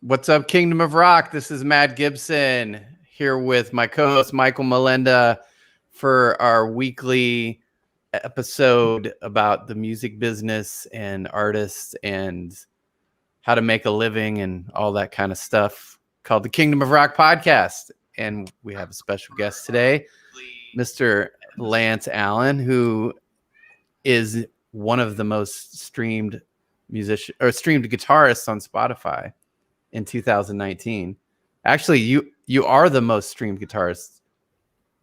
What's up, Kingdom of Rock? This is Matt Gibson here with my co-host Michael Melenda for our weekly episode about the music business and artists and how to make a living and all that kind of stuff called the Kingdom of Rock podcast. And we have a special guest today, Mr. Lance Allen, who is one of the most streamed guitarists on Spotify in 2019. Actually, you are the most streamed guitarist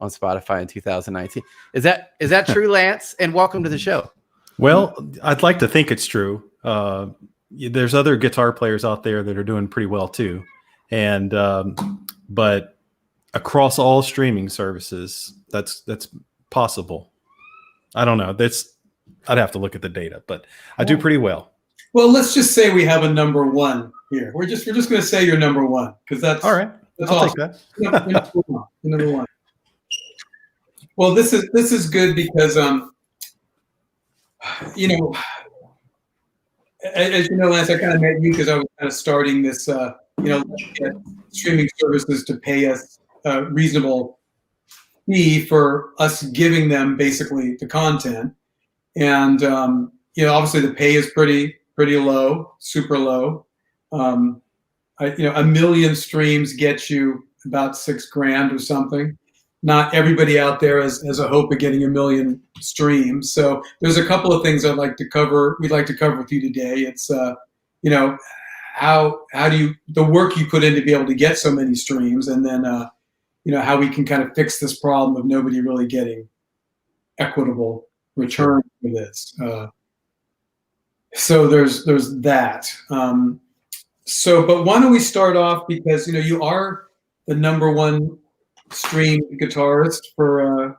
on Spotify in 2019. Is that true, Lance? And welcome to the show. Well, I'd like to think it's true. There's other guitar players out there that are doing pretty well too, and but across all streaming services, that's possible. I don't know. I'd have to look at the data, but I do pretty well. Well, let's just say we have a number one here. We're just going to say you're number one because that's all right. That's I'll awesome. take that. You're number one. Well, this is good because you know, as you know, Lance, I kind of met you because I was kind of starting this get streaming services to pay us a reasonable fee for us giving them basically the content, and obviously the pay is pretty low, super low. A million streams gets you about $6,000 or something. Not everybody out there has a hope of getting 1 million streams. So there's a couple of things I'd like to cover. We'd like to cover with you today. It's how do you, the work you put in to be able to get so many streams, and then how we can kind of fix this problem of nobody really getting equitable return for this. So there's that. But why don't we start off, because you are the number one streamed guitarist for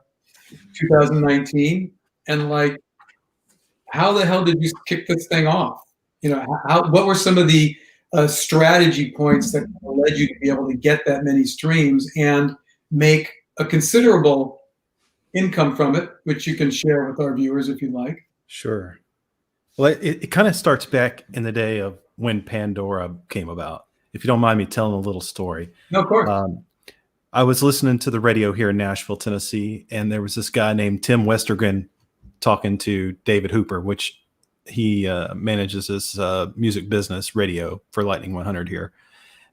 2019, and like, how the hell did you kick this thing off? What were some of the strategy points that led you to be able to get that many streams and make a considerable income from it, which you can share with our viewers if you'd like? Sure. Well, it kind of starts back in the day of when Pandora came about. If you don't mind me telling a little story. No, of course. I was listening to the radio here in Nashville, Tennessee, and there was this guy named Tim Westergren talking to David Hooper, which he manages this music business radio for Lightning 100 here.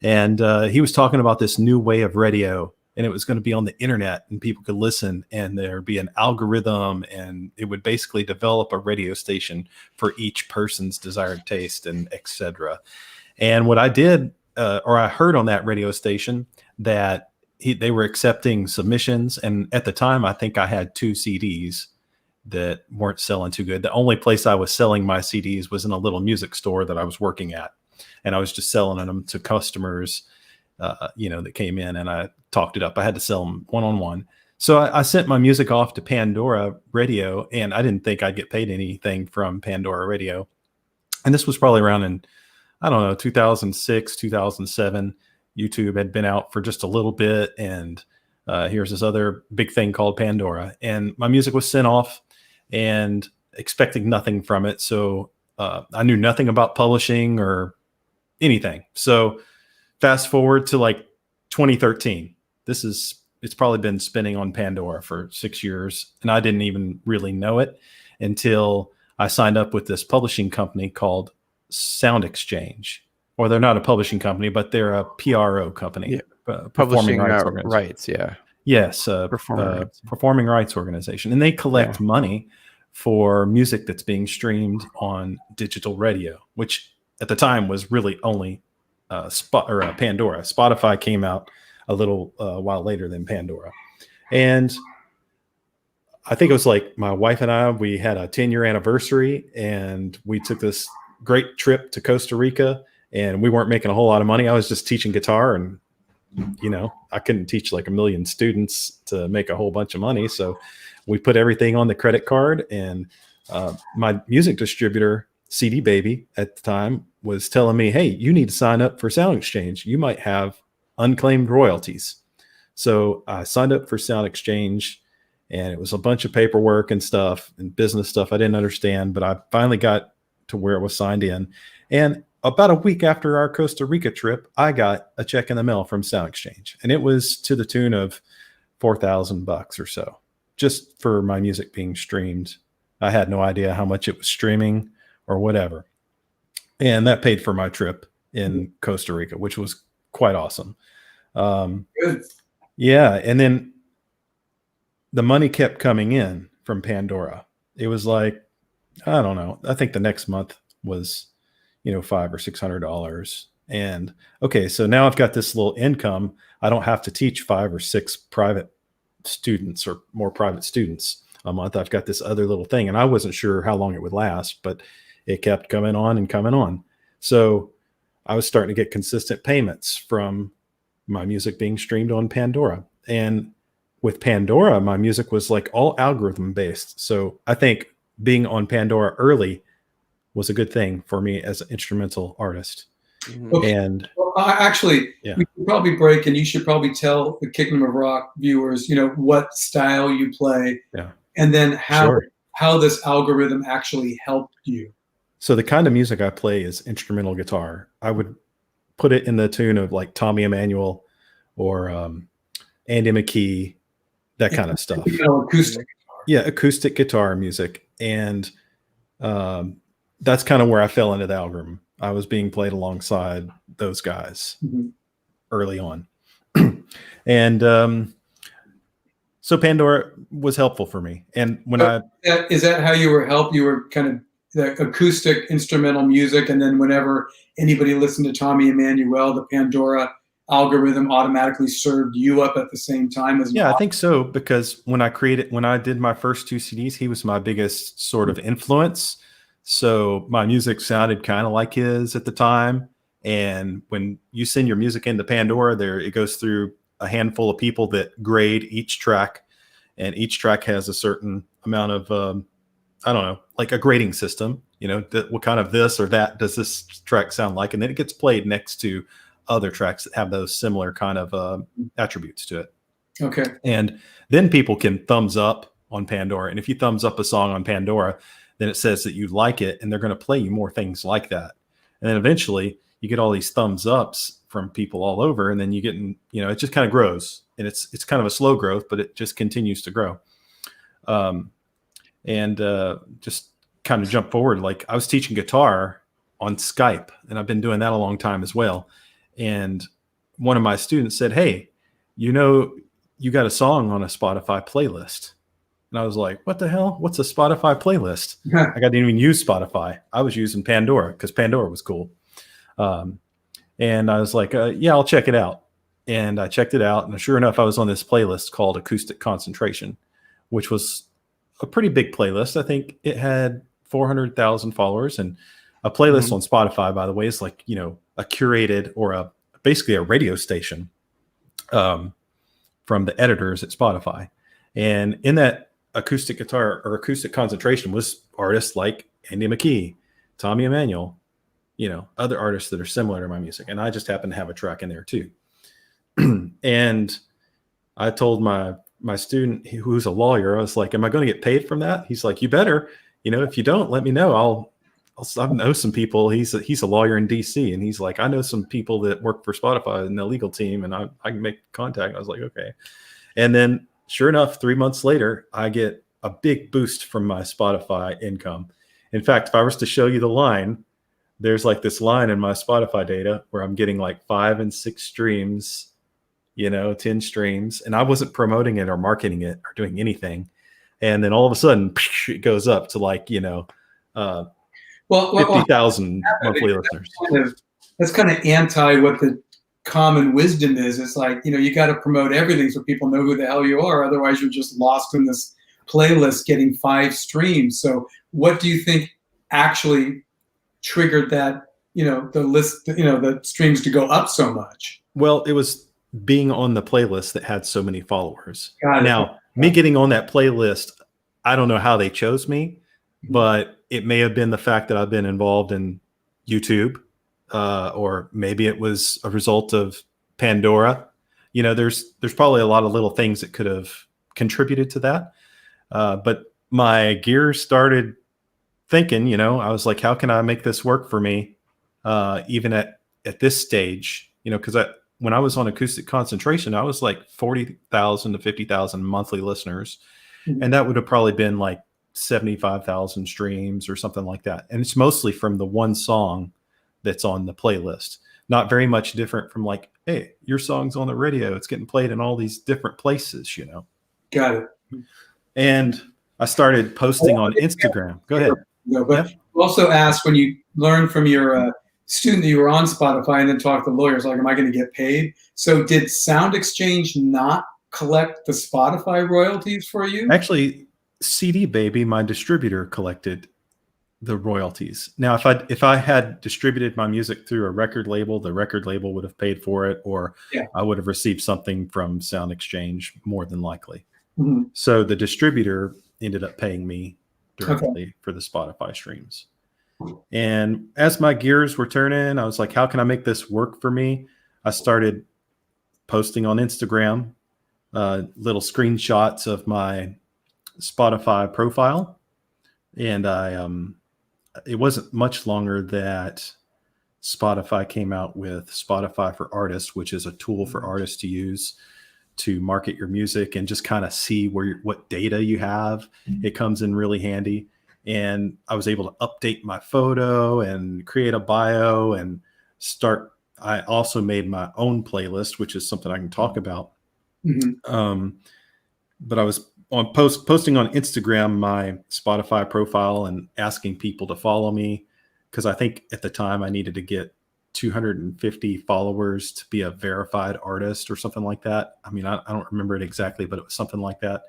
And he was talking about this new way of radio, and it was going to be on the internet and people could listen, and there'd be an algorithm, and it would basically develop a radio station for each person's desired taste and etc. And what I did, or I heard on that radio station, that they were accepting submissions. And at the time, I think I had 2 CDs that weren't selling too good. The only place I was selling my CDs was in a little music store that I was working at. And I was just selling them to customers, that came in, and I talked it up. I had to sell them one-on-one. So I sent my music off to Pandora Radio, and I didn't think I'd get paid anything from Pandora Radio. And this was probably around in, 2006, 2007. YouTube had been out for just a little bit, and here's this other big thing called Pandora. And my music was sent off and expecting nothing from it. So I knew nothing about publishing or anything. So fast forward to like 2013. It's probably been spinning on Pandora for 6 years, and I didn't even really know it until I signed up with this publishing company called Sound Exchange. Or they're not a publishing company, but they're a PRO company. Yeah. Publishing rights, yeah. Yes, performing rights organization. And they collect money for music that's being streamed on digital radio, which at the time was really only Pandora. Spotify came out a little while later than Pandora. And I think it was like my wife and I, we had a 10-year anniversary, and we took this great trip to Costa Rica, and we weren't making a whole lot of money. I was just teaching guitar, and I couldn't teach like 1 million students to make a whole bunch of money. So we put everything on the credit card, and my music distributor, CD Baby at the time, was telling me, hey, you need to sign up for Sound Exchange. You might have unclaimed royalties. So I signed up for Sound Exchange, and it was a bunch of paperwork and stuff and business stuff I didn't understand, but I finally got to where it was signed in. And about a week after our Costa Rica trip, I got a check in the mail from Sound Exchange, and it was to the tune of $4,000 or so, just for my music being streamed. I had no idea how much it was streaming or whatever. And that paid for my trip in Costa Rica, which was quite awesome. Good. Yeah. And then the money kept coming in from Pandora. It was like, I don't know. I think the next month was, $500 or $600. And okay, so now I've got this little income. I don't have to teach 5 or 6 private students or more private students a month. I've got this other little thing, and I wasn't sure how long it would last, but it kept coming on and coming on. So I was starting to get consistent payments from my music being streamed on Pandora. And with Pandora, my music was like all algorithm based. So I think being on Pandora early was a good thing for me as an instrumental artist. Okay. And Well, actually, Yeah. we should probably break, and you should probably tell the Kingdom of Rock viewers, what style you play, Yeah. and then how Sure. this algorithm actually helped you. So the kind of music I play is instrumental guitar. I would put it in the tune of like Tommy Emmanuel or Andy McKee, that kind of stuff. Acoustic. Yeah, acoustic guitar music. And that's kind of where I fell into the algorithm. I was being played alongside those guys early on. And so Pandora was helpful for me. And when Is that how you were helped? You were kind of the acoustic instrumental music, and then whenever anybody listened to Tommy Emmanuel, the Pandora algorithm automatically served you up at the same time as I think so, because when I did my first 2 CDs, he was my biggest sort of influence. So my music sounded kind of like his at the time. And when you send your music into Pandora, it goes through a handful of people that grade each track, and each track has a certain amount of I don't know, like a grading system, what kind of this or that does this track sound like? And then it gets played next to other tracks that have those similar kind of attributes to it. Okay. And then people can thumbs up on Pandora. And if you thumbs up a song on Pandora, then it says that you like it, and they're going to play you more things like that. And then eventually you get all these thumbs ups from people all over, and then you get it just kind of grows, and it's kind of a slow growth, but it just continues to grow. And just kind of jump forward. Like I was teaching guitar on Skype, and I've been doing that a long time as well. And one of my students said, "Hey, you got a song on a Spotify playlist." And I was like, "What the hell? What's a Spotify playlist?" I didn't even use Spotify. I was using Pandora because Pandora was cool. And I was like, "Yeah, I'll check it out." And I checked it out, and sure enough, I was on this playlist called Acoustic Concentration, which was a pretty big playlist. I think it had 400,000 followers, and a playlist on Spotify, by the way, is like, a curated or basically a radio station from the editors at Spotify. And in that acoustic guitar or acoustic concentration was artists like Andy McKee, Tommy Emmanuel, other artists that are similar to my music. And I just happen to have a track in there too. And I told my student who's a lawyer, I was like, "Am I going to get paid from that?" He's like, "You better, if you don't, let me know. I know some people." He's a lawyer in DC, and he's like, "I know some people that work for Spotify in the legal team, and I can make contact." I was like, "Okay." And then sure enough, 3 months later, I get a big boost from my Spotify income. In fact, if I was to show you the line, there's like this line in my Spotify data where I'm getting like 5 and 6 streams, 10 streams, and I wasn't promoting it or marketing it or doing anything. And then all of a sudden it goes up to like, 50,000 monthly listeners. That's kind of anti what the common wisdom is. It's like, you got to promote everything so people know who the hell you are. Otherwise you're just lost in this playlist getting 5 streams. So what do you think actually triggered that, the list, the streams to go up so much? Well, it was being on the playlist that had so many followers. Got it. Now, me getting on that playlist, I don't know how they chose me, but it may have been the fact that I've been involved in YouTube, or maybe it was a result of Pandora. There's probably a lot of little things that could have contributed to that. But my gears started thinking, I was like, how can I make this work for me? even at this stage, because when I was on Acoustic Concentration, I was like 40,000 to 50,000 monthly listeners. Mhm. And that would have probably been like 75,000 streams or something like that. And it's mostly from the one song that's on the playlist. Not very much different from like, hey, your song's on the radio. It's getting played in all these different places, Got it. And I started posting on Instagram. Go ahead. No, but Yep. you also asked when you learned from your student that you were on Spotify and then talked to lawyers, like, am I going to get paid? So did Sound Exchange not collect the Spotify royalties for you? Actually, CD Baby, my distributor, collected the royalties. Now, if I had distributed my music through a record label, the record label would have paid for it, or I would have received something from Sound Exchange, more than likely. Mm-hmm. So the distributor ended up paying me directly for the Spotify streams. And as my gears were turning, I was like, how can I make this work for me? I started posting on Instagram little screenshots of my Spotify profile. And it wasn't much longer that Spotify came out with Spotify for Artists, which is a tool for artists to use to market your music and just kind of see what data you have. It comes in really handy. And I was able to update my photo and create a bio and I also made my own playlist, which is something I can talk about. Mm-hmm. But I was on posting on Instagram my Spotify profile and asking people to follow me, because I think at the time I needed to get 250 followers to be a verified artist or something like that. I mean, I don't remember it exactly, but it was something like that.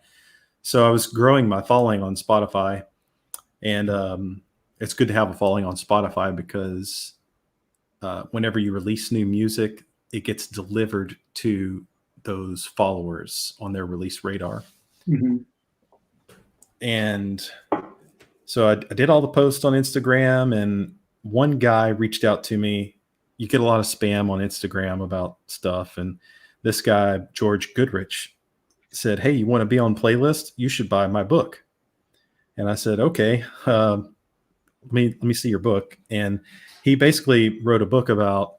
So I was growing my following on Spotify, and it's good to have a following on Spotify because whenever you release new music, it gets delivered to those followers on their release radar. Mm-hmm. And so I did all the posts on Instagram, and one guy reached out to me. You get a lot of spam on Instagram about stuff. And this guy, George Goodrich, said, hey, you want to be on playlist? You should buy my book. And I said, okay, let me see your book. And he basically wrote a book about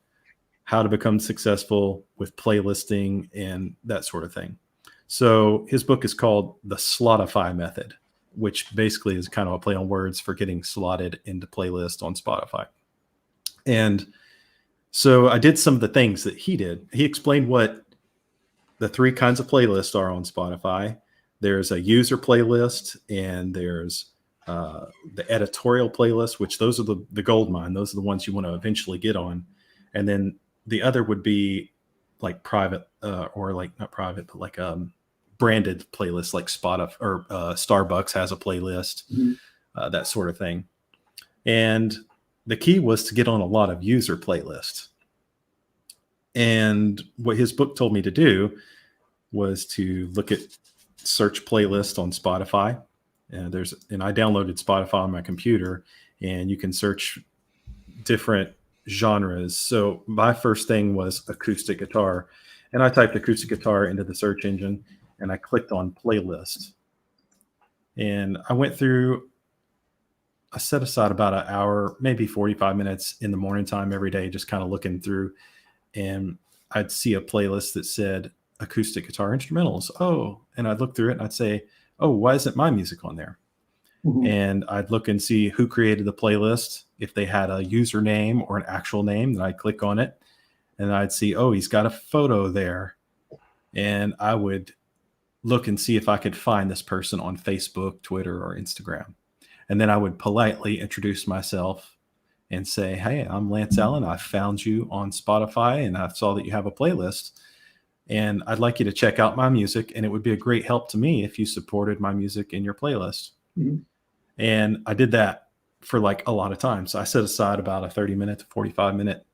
how to become successful with playlisting and that sort of thing. So his book is called The Slotify Method, which basically is kind of a play on words for getting slotted into playlist on Spotify. And so I did some of the things that he did. He explained what the three kinds of playlists are on Spotify. There's a user playlist, and there's the editorial playlist, which those are the gold mine. Those are the ones you want to eventually get on. And then the other would be like private or like not private, but like branded playlists, like Spotify or Starbucks has a playlist, that sort of thing. And the key was to get on a lot of user playlists. And what his book told me to do was to look at search playlist on Spotify. And I downloaded Spotify on my computer, and you can search different genres. So my first thing was acoustic guitar, and I typed acoustic guitar into the search engine, and I clicked on playlist. And I set aside about an hour, maybe 45 minutes in the morning time every day, just kind of looking through, and I'd see a playlist that said acoustic guitar instrumentals. Oh, and I'd look through it and I'd say, oh, why isn't my music on there? Mm-hmm. And I'd look and see who created the playlist. If they had a username or an actual name, then I'd click on it, and I'd see, oh, he's got a photo there. And I would look and see if I could find this person on Facebook, Twitter, or Instagram. And then I would politely introduce myself and say, hey, I'm Lance Allen. I found you on Spotify, and I saw that you have a playlist, and I'd like you to check out my music. And it would be a great help to me if you supported my music in your playlist. Mm-hmm. And I did that for like a lot of times. So I set aside about a 30-minute to 45-minute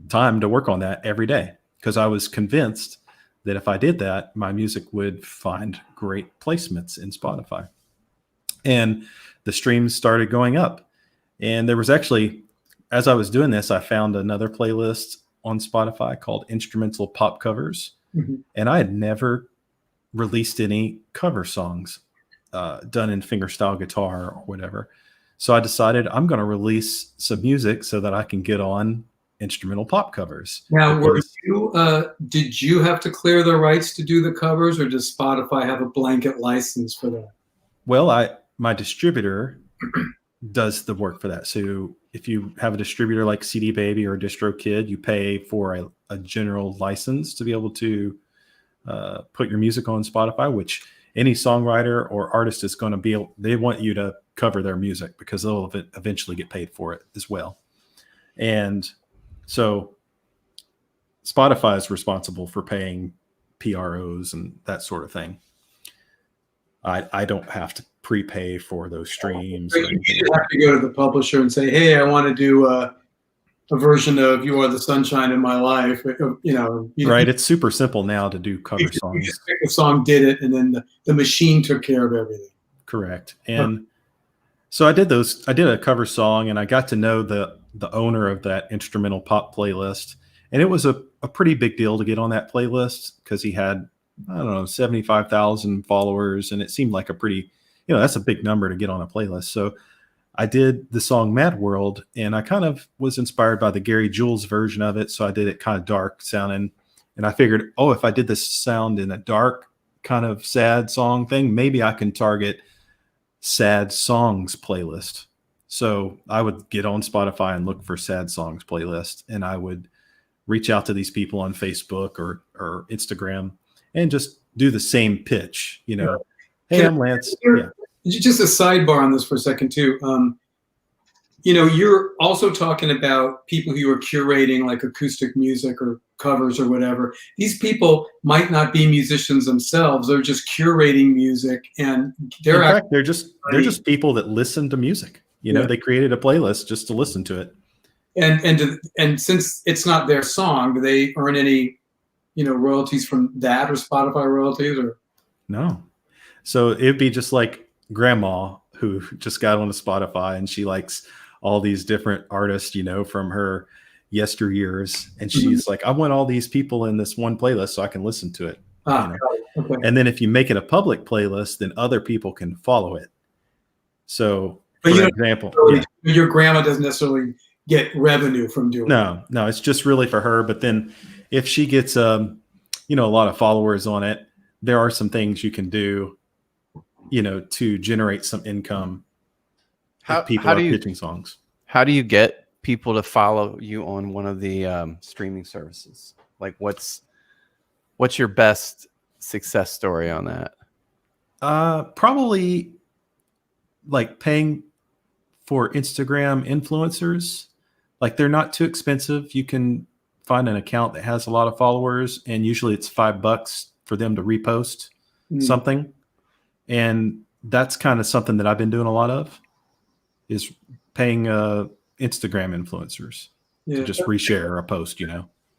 time to work on that every day, because I was convinced that if I did that, my music would find great placements in Spotify. And the streams started going up. And there was actually, as I was doing this, I found another playlist on Spotify called Instrumental Pop Covers. Mm-hmm. And I had never released any cover songs done in fingerstyle guitar or whatever. So I decided I'm going to release some music so that I can get on instrumental pop covers. Now, did you have to clear the rights to do the covers, or does Spotify have a blanket license for that? Well, my distributor does the work for that. So if you have a distributor like CD Baby or DistroKid, you pay for a general license to be able to put your music on Spotify, which any songwriter or artist is going to be able, they want you to cover their music because they'll eventually get paid for it as well. And so Spotify is responsible for paying PROs and that sort of thing. I don't have to prepay for those streams. You have to go to the publisher and say, hey, I want to do a version of "You Are the Sunshine in My Life." Right. It's super simple now to do cover songs. You just pick a song, did it, and then the machine took care of everything. Correct. And so I did a cover song, and I got to know the owner of that instrumental pop playlist. And it was a pretty big deal to get on that playlist because he had, I don't know, 75,000 followers. And it seemed like a pretty, that's a big number to get on a playlist. So I did the song Mad World, and I kind of was inspired by the Gary Jules version of it. So I did it kind of dark sounding. And I figured, if I did this sound in a dark kind of sad song thing, maybe I can target sad songs playlist. So I would get on Spotify and look for sad songs playlist, and I would reach out to these people on Facebook or Instagram and just do the same pitch, Hey, I'm Lance. Yeah. Just a sidebar on this for a second too. You're also talking about people who are curating like acoustic music or covers or whatever. These people might not be musicians themselves. They're just curating music, and they're just people that listen to music. They created a playlist just to listen to it. And since it's not their song, do they earn any, royalties from that, or Spotify royalties, or? No. So it'd be just like grandma who just got onto Spotify and she likes all these different artists, from her yesteryears. And she's like, I want all these people in this one playlist so I can listen to it. Okay. And then if you make it a public playlist, then other people can follow it. So for example, your grandma doesn't necessarily get revenue from doing it. No, it's just really for her. But then if she gets, a lot of followers on it, there are some things you can do, to generate some income. How people are pitching songs. How do you get people to follow you on one of the streaming services? Like what's your best success story on that? Probably like paying for Instagram influencers. Like they're not too expensive. You can find an account that has a lot of followers, and usually it's $5 for them to repost something. And that's kind of something that I've been doing a lot of, is paying Instagram influencers to just reshare a post,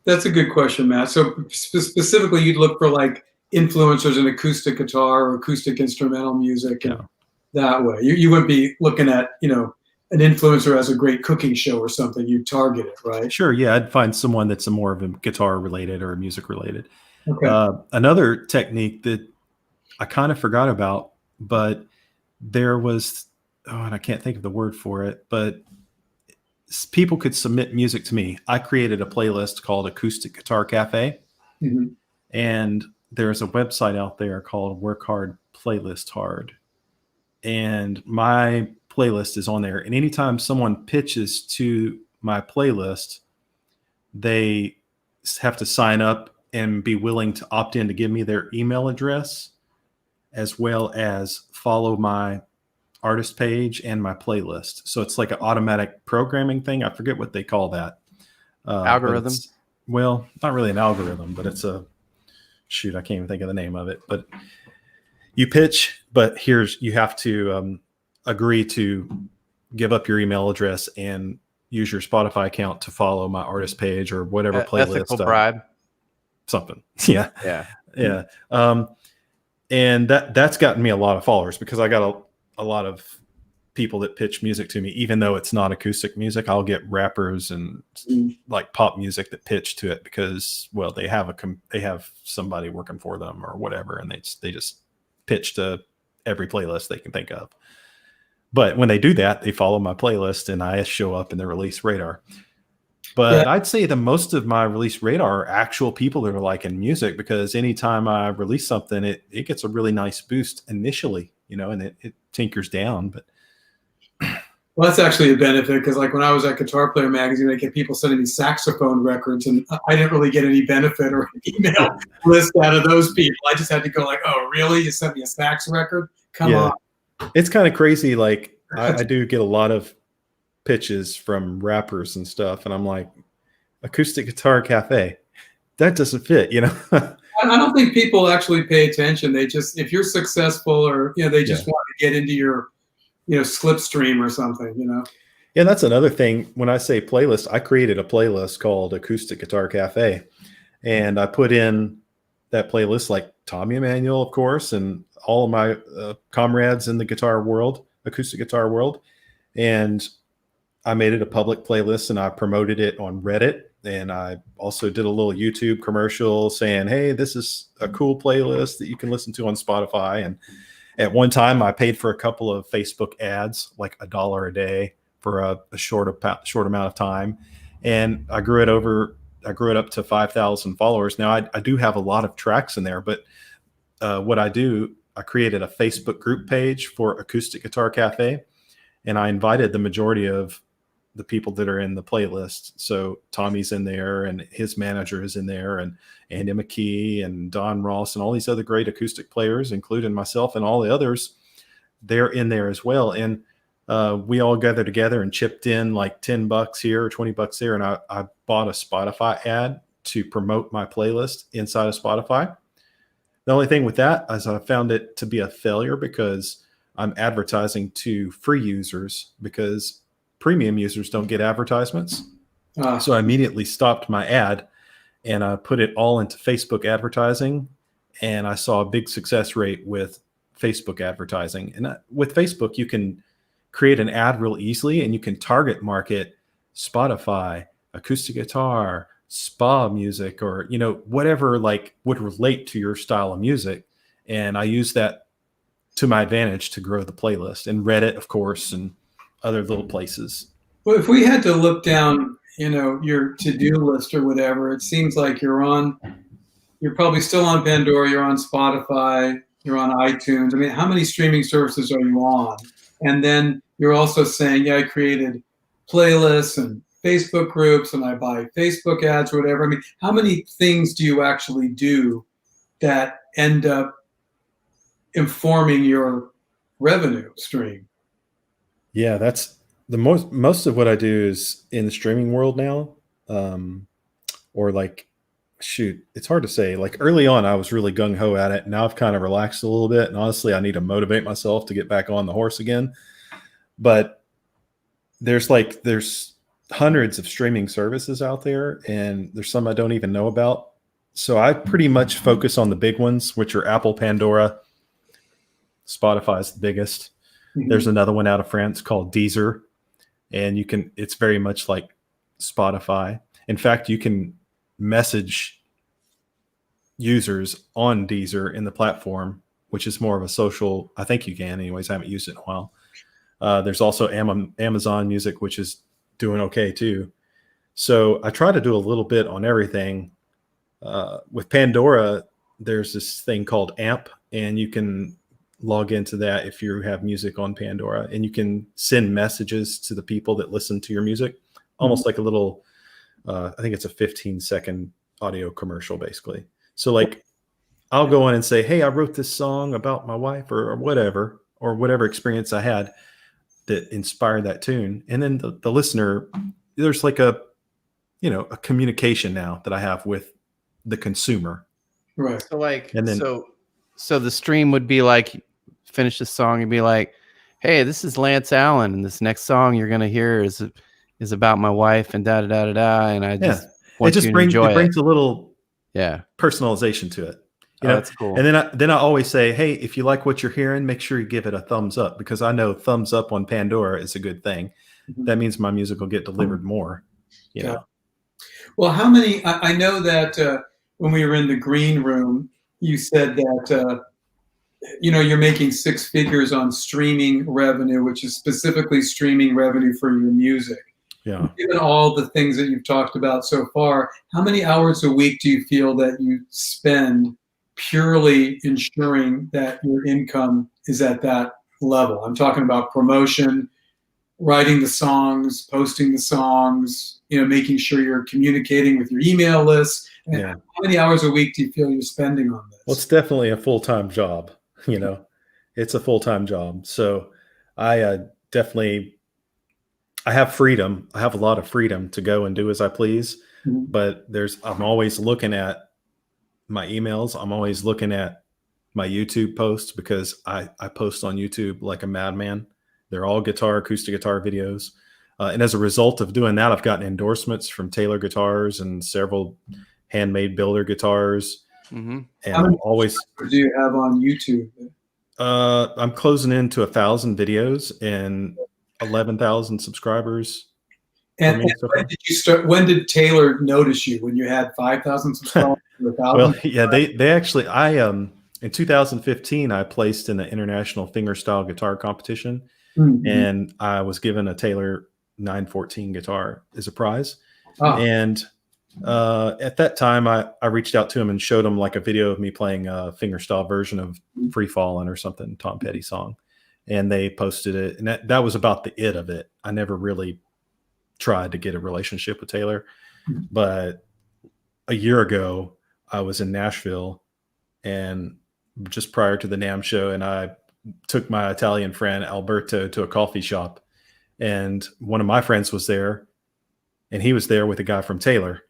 That's a good question, Matt. So specifically, you'd look for like influencers in acoustic guitar or acoustic instrumental music, and that way. You wouldn't be looking at, an influencer as a great cooking show or something. You target it, right? Sure. Yeah. I'd find someone that's more of a guitar related or music related. Okay. Another technique that I kind of forgot about, but there was, and I can't think of the word for it, but people could submit music to me. I created a playlist called Acoustic Guitar Cafe. And there's a website out there called Work Hard, Playlist Hard. And my playlist is on there. And anytime someone pitches to my playlist, they have to sign up and be willing to opt in to give me their email address, as well as follow my artist page and my playlist. So it's like an automatic programming thing. I forget what they call that. Algorithm? Well, not really an algorithm, but it's I can't even think of the name of it. But you pitch, but you have to agree to give up your email address and use your Spotify account to follow my artist page or whatever playlist. Ethical bribe. Something. Yeah. And that's gotten me a lot of followers because I got a lot of people that pitch music to me, even though it's not acoustic music. I'll get rappers and like pop music that pitch to it because, well, they have somebody working for them or whatever, and they just pitch to every playlist they can think of. But when they do that, they follow my playlist and I show up in the release radar. But I'd say the most of my release radar are actual people that are liking music, because anytime I release something, it gets a really nice boost initially, and it tinkers down. But well, that's actually a benefit, because like when I was at Guitar Player Magazine, I get people sending me saxophone records, and I didn't really get any benefit or email list out of those people. I just had to go like, oh, really? You sent me a sax record? Come on. It's kind of crazy. Like I do get a lot of pitches from rappers and stuff, and I'm like, acoustic guitar cafe, that doesn't fit. I don't think people actually pay attention. They just, if you're successful, or they just want to get into your slipstream or something. Yeah, that's another thing. When I say playlist, I created a playlist called Acoustic Guitar Cafe, and I put in that playlist like Tommy Emmanuel, of course, and all of my comrades in the guitar world, acoustic guitar world, and I made it a public playlist, and I promoted it on Reddit. And I also did a little YouTube commercial saying, hey, this is a cool playlist that you can listen to on Spotify. And at one time I paid for a couple of Facebook ads, like $1 a day for a short amount of time. And I grew it up to 5,000 followers. Now I do have a lot of tracks in there, but what I do, I created a Facebook group page for Acoustic Guitar Cafe, and I invited the majority of the people that are in the playlist. So Tommy's in there, and his manager is in there, and Andy McKee and Don Ross and all these other great acoustic players, including myself and all the others, they're in there as well. And we all gathered together and chipped in like $10 here or $20 there. And I bought a Spotify ad to promote my playlist inside of Spotify. The only thing with that is I found it to be a failure, because I'm advertising to free users, because premium users don't get advertisements. So I immediately stopped my ad and I put it all into Facebook advertising, and I saw a big success rate with Facebook advertising. And with Facebook, you can create an ad real easily, and you can target market Spotify, acoustic guitar, spa music, or whatever like would relate to your style of music. And I use that to my advantage to grow the playlist, and Reddit, of course, and other little places. Well, if we had to look down, your to-do list or whatever, it seems like you're probably still on Pandora, you're on Spotify, you're on iTunes. I mean, how many streaming services are you on? And then you're also saying, I created playlists and Facebook groups, and I buy Facebook ads or whatever. I mean, how many things do you actually do that end up informing your revenue stream? Yeah, that's the most of what I do is in the streaming world now. Or like, shoot, it's hard to say. Like early on, I was really gung ho at it. Now I've kind of relaxed a little bit. And honestly, I need to motivate myself to get back on the horse again. But there's hundreds of streaming services out there, and there's some I don't even know about. So I pretty much focus on the big ones, which are Apple, Pandora, Spotify is the biggest. Mm-hmm. There's another one out of France called Deezer, and it's very much like Spotify. In fact, you can message users on Deezer in the platform, which is more of a social. I think you can, anyways. I haven't used it in a while. There's also Amazon Music, which is doing okay too. So I try to do a little bit on everything. With Pandora, there's this thing called AMP, and you can log into that if you have music on Pandora, and you can send messages to the people that listen to your music, almost like a little, I think it's a 15-second audio commercial, basically. So like, I'll go on and say, hey, I wrote this song about my wife or whatever experience I had that inspired that tune. And then the listener, there's like a communication now that I have with the consumer. Right. So like, and then, so the stream would be like, finish the song and be like, hey, this is Lance Allen, and this next song you're going to hear is about my wife and da da da da da. And I just want you to enjoy it. It brings a little personalization to it. That's cool. And then I always say, hey, if you like what you're hearing, make sure you give it a thumbs up, because I know thumbs up on Pandora is a good thing. Mm-hmm. That means my music will get delivered more. You know. Well, how many? I know that when we were in the green room, you said that you're making six figures on streaming revenue, which is specifically streaming revenue for your music. Yeah. Given all the things that you've talked about so far, how many hours a week do you feel that you spend purely ensuring that your income is at that level? I'm talking about promotion, writing the songs, posting the songs, making sure you're communicating with your email list. And Yeah. how many hours a week do you feel you're spending on this? Well, it's definitely a full-time job. It's a full-time job. So I definitely, I have freedom. I have a lot of freedom to go and do as I please, Mhm. but I'm always looking at my emails. I'm always looking at my YouTube posts because I post on YouTube like a madman. They're all acoustic guitar videos. And as a result of doing that, I've gotten endorsements from Taylor Guitars and several handmade builder guitars. Mm-hmm. And How many I'm always, do you have on YouTube? I'm closing into 1,000 videos and 11,000 subscribers. And when did you start? When did Taylor notice you? When you had 5,000 subscribers or 1,000? Well, yeah, they actually, in 2015, I placed in the international fingerstyle guitar competition, Mhm. and I was given a Taylor 914 guitar as a prize. Ah. And at that time, I reached out to him and showed him like a video of me playing a fingerstyle version of Free Fallin' or something, Tom Petty song. And they posted it. And that was about the it of it. I never really tried to get a relationship with Taylor. But a year ago, I was in Nashville and just prior to the NAMM show, and I took my Italian friend Alberto to a coffee shop. And one of my friends was there, and he was there with a guy from Taylor.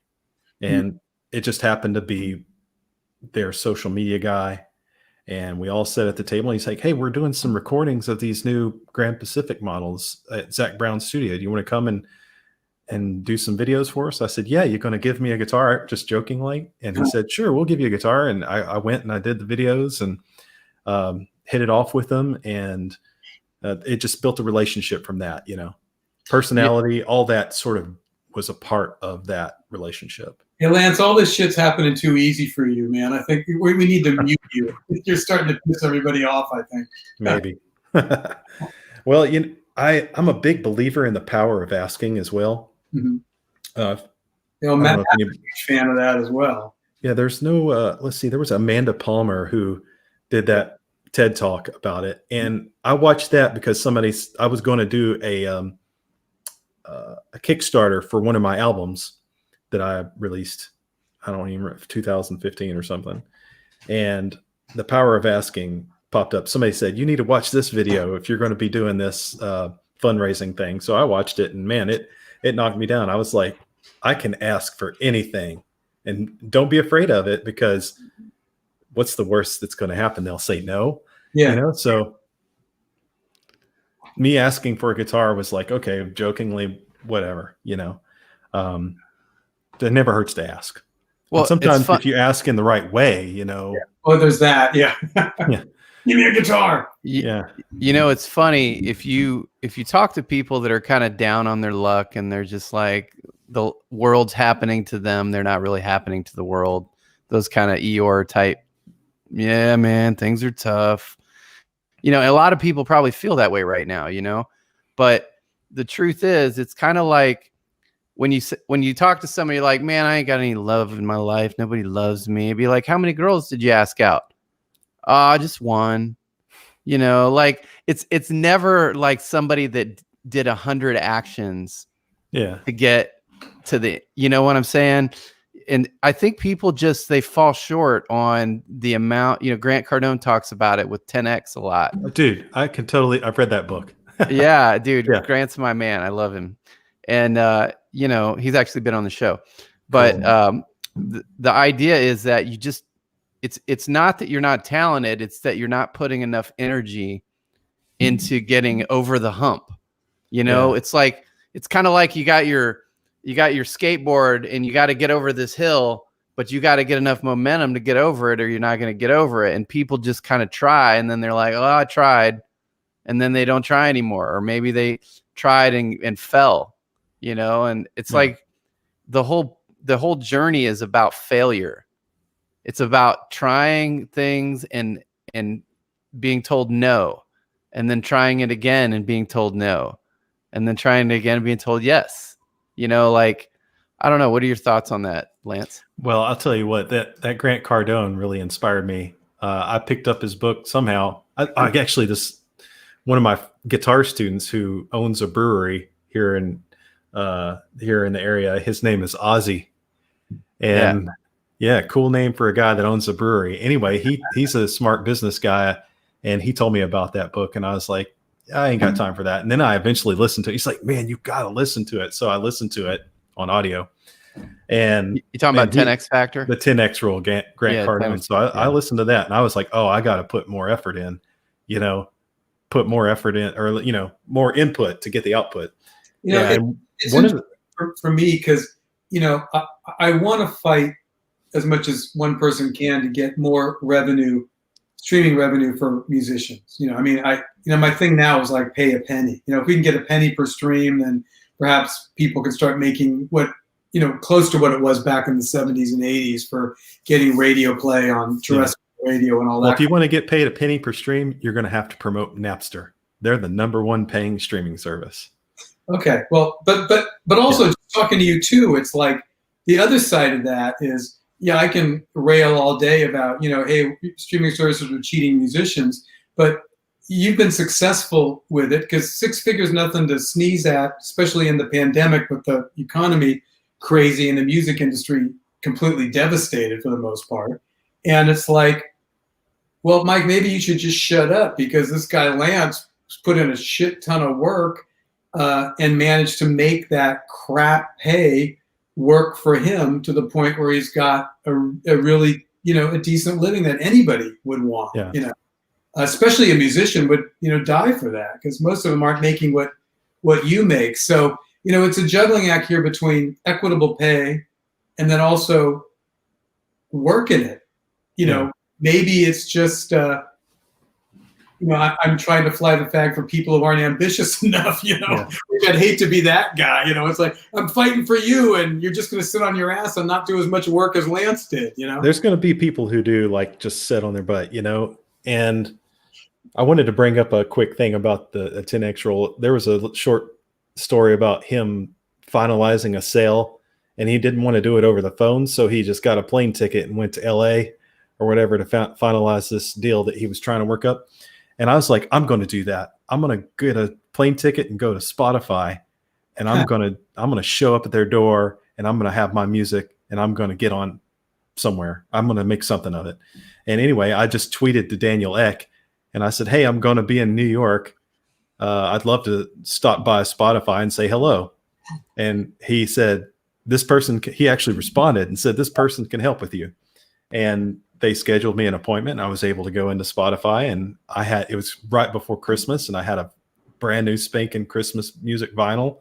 And it just happened to be their social media guy. And we all sat at the table, and he's like, "Hey, we're doing some recordings of these new Grand Pacific models at Zach Brown's studio. Do you want to come and do some videos for us?" I said, "Yeah, you're going to give me a guitar," just jokingly. And he said, "Sure, we'll give you a guitar." And I went and I did the videos and hit it off with them. And it just built a relationship from that, personality, all that sort of was a part of that relationship. Hey, Lance, all this shit's happening too easy for you, man. I think we need to mute you. You're starting to piss everybody off, I think. Maybe. Well, I'm a big believer in the power of asking as well. Mhm. I Matt's don't know a huge fan of that as well. Yeah, there's no, let's see, there was Amanda Palmer who did that TED talk about it. And I watched that because I was going to do a Kickstarter for one of my albums that I released. I don't even remember, 2015 or something. And the power of asking popped up. Somebody said, "You need to watch this video if you're going to be doing this fundraising thing." So I watched it, and man, it knocked me down. I was like, I can ask for anything, and don't be afraid of it, because what's the worst that's going to happen? They'll say no. Yeah. So me asking for a guitar was like, okay, jokingly, whatever, it never hurts to ask. Well, and sometimes if you ask in the right way, Yeah. Oh, there's that. Yeah. Yeah. Give me a guitar. Yeah. It's funny if you talk to people that are kind of down on their luck and they're just like, the world's happening to them, they're not really happening to the world. Those kind of Eeyore type. Yeah, man, things are tough. A lot of people probably feel that way right now, but the truth is, it's kind of like when you talk to somebody like, "Man, I ain't got any love in my life. Nobody loves me." It'd be like, "How many girls did you ask out?" Just one. Like it's never like somebody that did 100 actions to get to the, you know what I'm saying? And I think people they fall short on the amount, Grant Cardone talks about it with 10X a lot. Dude, I've read that book. Yeah, dude. Yeah. Grant's my man. I love him. And, he's actually been on the show, but the idea is that it's not that you're not talented. It's that you're not putting enough energy into getting over the hump. It's like, it's kind of like you got your skateboard and you got to get over this hill, but you got to get enough momentum to get over it, or you're not going to get over it. And people just kind of try, and then they're like, "Oh, I tried." And then they don't try anymore. Or maybe they tried and fell, and it's like the whole journey is about failure. It's about trying things and being told no, and then trying it again and being told no, and then trying it again and being told yes. You know, like, I don't know. What are your thoughts on that, Lance? Well, I'll tell you what, that Grant Cardone really inspired me. I picked up his book somehow. I actually, one of my guitar students who owns a brewery here in the area. His name is Ozzy, and cool name for a guy that owns a brewery. Anyway, he's a smart business guy, and he told me about that book, and I was like, I ain't got time for that. And then I eventually listened to it. He's like, man, you got to listen to it. So I listened to it on audio. And you talking about 10X Factor? The 10X rule, Grant Cardone. So I listened to that, and I was like, oh, I got to put more effort in, put more effort in, or, more input to get the output. It's one of for me, because, I want to fight as much as one person can to get more revenue, streaming revenue for musicians. My thing now is like pay a penny. If we can get a penny per stream, then perhaps people can start making what, close to what it was back in the 70s and 80s for getting radio play on terrestrial radio and all that. Well, if you want to get paid a penny per stream, you're going to have to promote Napster. They're the #1 paying streaming service. Okay. Well, but also talking to you too, it's like the other side of that is, I can rail all day about, hey, streaming services are cheating musicians, but you've been successful with it because 6 figures nothing to sneeze at, especially in the pandemic with the economy crazy and the music industry completely devastated for the most part. And it's like, well, Mike, maybe you should just shut up, because this guy Lance put in a shit ton of work and managed to make that crap pay work for him to the point where he's got a really, a decent living that anybody would want. Especially a musician would, die for that, because most of them aren't making what you make. So, it's a juggling act here between equitable pay and then also working it. Maybe it's just, I'm trying to fly the flag for people who aren't ambitious enough, which I'd hate to be that guy. It's like, I'm fighting for you and you're just going to sit on your ass and not do as much work as Lance did, There's going to be people who do like just sit on their butt, and I wanted to bring up a quick thing about the 10X rule. There was a short story about him finalizing a sale, and he didn't want to do it over the phone. So he just got a plane ticket and went to LA or whatever to finalize this deal that he was trying to work up. And I was like, I'm going to do that. I'm going to get a plane ticket and go to Spotify, and I'm going to show up at their door, and I'm going to have my music, and I'm going to get on somewhere. I'm going to make something of it. And anyway, I just tweeted to Daniel Ek, and I said, hey, I'm going to be in New York. I'd love to stop by Spotify and say hello. And he said, he actually responded and said, this person can help with you. And they scheduled me an appointment. I was able to go into Spotify, and it was right before Christmas, and I had a brand new spanking Christmas music vinyl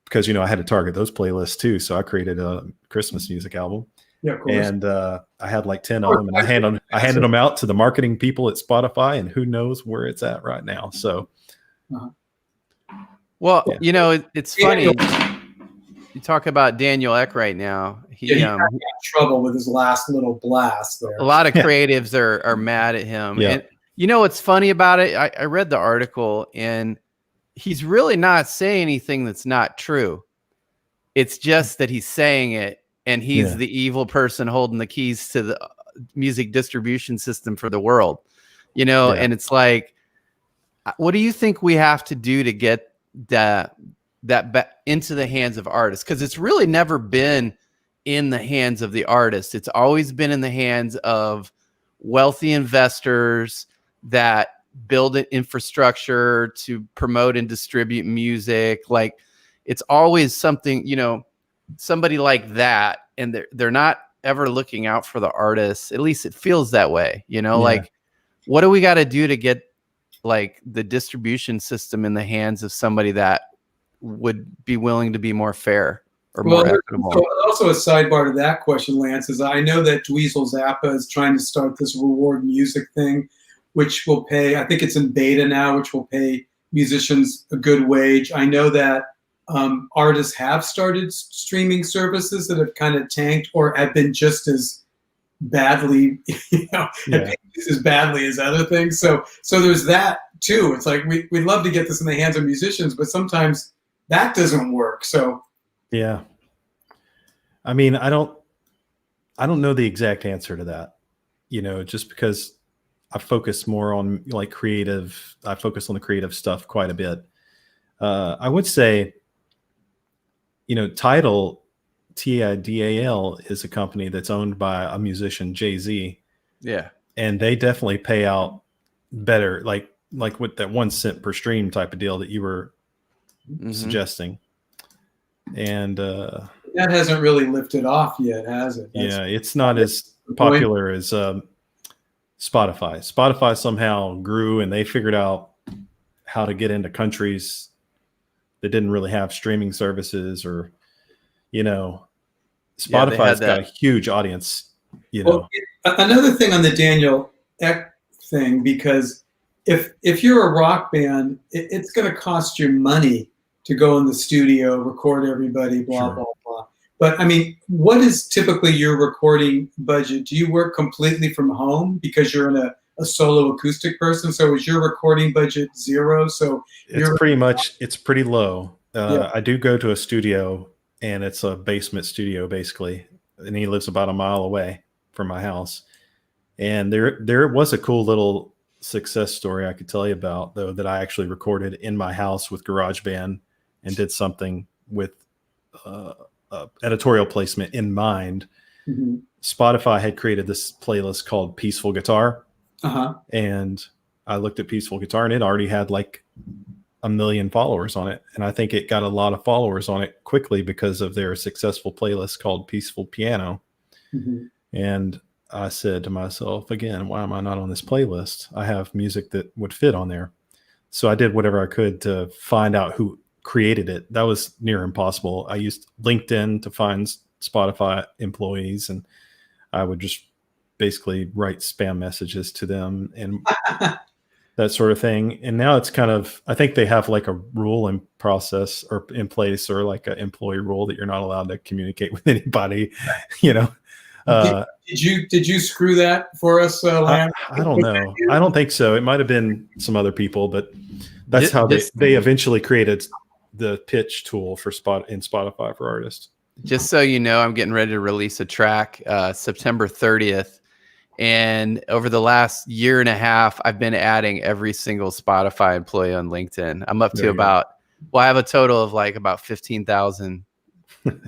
because, I had to target those playlists too. So I created a Christmas music album. Yeah, of course. And I had like 10 of them, and I handed them out to the marketing people at Spotify, and who knows where it's at right now. So, well, it's funny. You talk about Daniel Ek right now. He got in trouble with his last little blast there. A lot of creatives are mad at him. Yeah. And what's funny about it? I read the article, and he's really not saying anything that's not true. It's just that he's saying it, and he's the evil person holding the keys to the music distribution system for the world. And it's like, what do you think we have to do to get that into the hands of artists? Because it's really never been in the hands of the artist. It's always been in the hands of wealthy investors that build an infrastructure to promote and distribute music. Like, it's always something, somebody like that, and they're not ever looking out for the artists. At least it feels that way, like, what do we got to do to get like the distribution system in the hands of somebody that would be willing to be more fair or more equitable? Also a sidebar to that question, Lance, is I know that Dweezil Zappa is trying to start this reward music thing, which will pay, I think it's in beta now, which will pay musicians a good wage. I know that artists have started streaming services that have kind of tanked or have been just as badly, and paint this as badly as other things. So there's that too. It's like we'd love to get this in the hands of musicians, but sometimes that doesn't work. So yeah, I mean, I don't know the exact answer to that, just because I focus more on like creative. I focus on the creative stuff quite a bit. I would say, Tidal, Tidal is a company that's owned by a musician, Jay-Z. Yeah. And they definitely pay out better, like with that 1 cent per stream type of deal that you were suggesting. And that hasn't really lifted off yet, has it? It's not as popular as Spotify. Spotify somehow grew, and they figured out how to get into countries that didn't really have streaming services, or Spotify's got a huge audience. Well, another thing on the Daniel Ek thing, because if you're a rock band, it's going to cost you money to go in the studio, record everybody, blah, blah, blah. But I mean, what is typically your recording budget? Do you work completely from home because you're in a solo acoustic person? So is your recording budget zero? So it's pretty low. I do go to a studio, and it's a basement studio basically, and he lives about a mile away from my house. And there was a cool little success story I could tell you about, though, that I actually recorded in my house with GarageBand and did something with editorial placement in mind. Mm-hmm. Spotify had created this playlist called Peaceful Guitar. And I looked at Peaceful Guitar, and it already had like 1 million followers on it. And I think it got a lot of followers on it quickly because of their successful playlist called Peaceful Piano. Mm-hmm. And I said to myself, again, why am I not on this playlist? I have music that would fit on there. So I did whatever I could to find out who created it. That was near impossible. I used LinkedIn to find Spotify employees, and I would just basically write spam messages to them and that sort of thing. And now it's kind of, I think they have like a rule in process or in place, or like an employee rule that you're not allowed to communicate with anybody, Did you screw that for us, Lam? I don't know. I don't think so. It might have been some other people, but that's how they eventually created the pitch tool for Spotify for artists. Just so you know, I'm getting ready to release a track September 30th. And over the last year and a half, I've been adding every single Spotify employee on LinkedIn. I'm up to I have a total of like about 15,000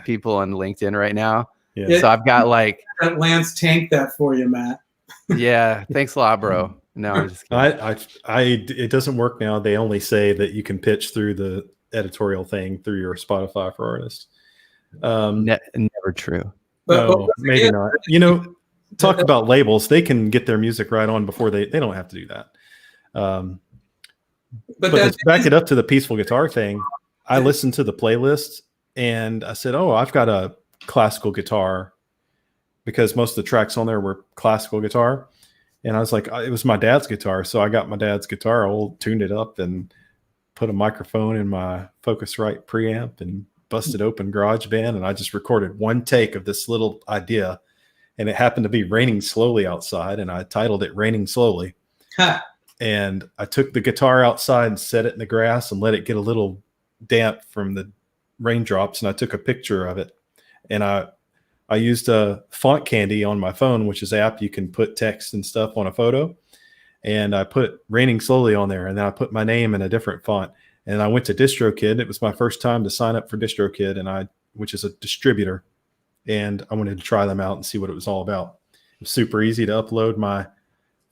people on LinkedIn right now. Yeah. So I've got like Lance tanked that for you, Matt. Yeah, thanks a lot, bro. No, I'm just kidding. It doesn't work now. They only say that you can pitch through the editorial thing through your Spotify for artists. Never true. No, maybe not. Talk about labels. They can get their music right on before they don't have to do that. But to back it up to the Peaceful Guitar thing, I listened to the playlist and I said, oh, I've got a classical guitar, because most of the tracks on there were classical guitar. And I was like, it was my dad's guitar. So I got my dad's guitar, tuned it up, and put a microphone in my Focusrite preamp and busted open GarageBand. And I just recorded one take of this little idea. And it happened to be raining slowly outside, and I titled it Raining Slowly. And I took the guitar outside and set it in the grass and let it get a little damp from the raindrops. And I took a picture of it. And I used a Font Candy on my phone, which is an app you can put text and stuff on a photo. And I put Raining Slowly on there. And then I put my name in a different font. And I went to DistroKid. It was my first time to sign up for DistroKid, which is a distributor. And I wanted to try them out and see what it was all about. It was super easy to upload my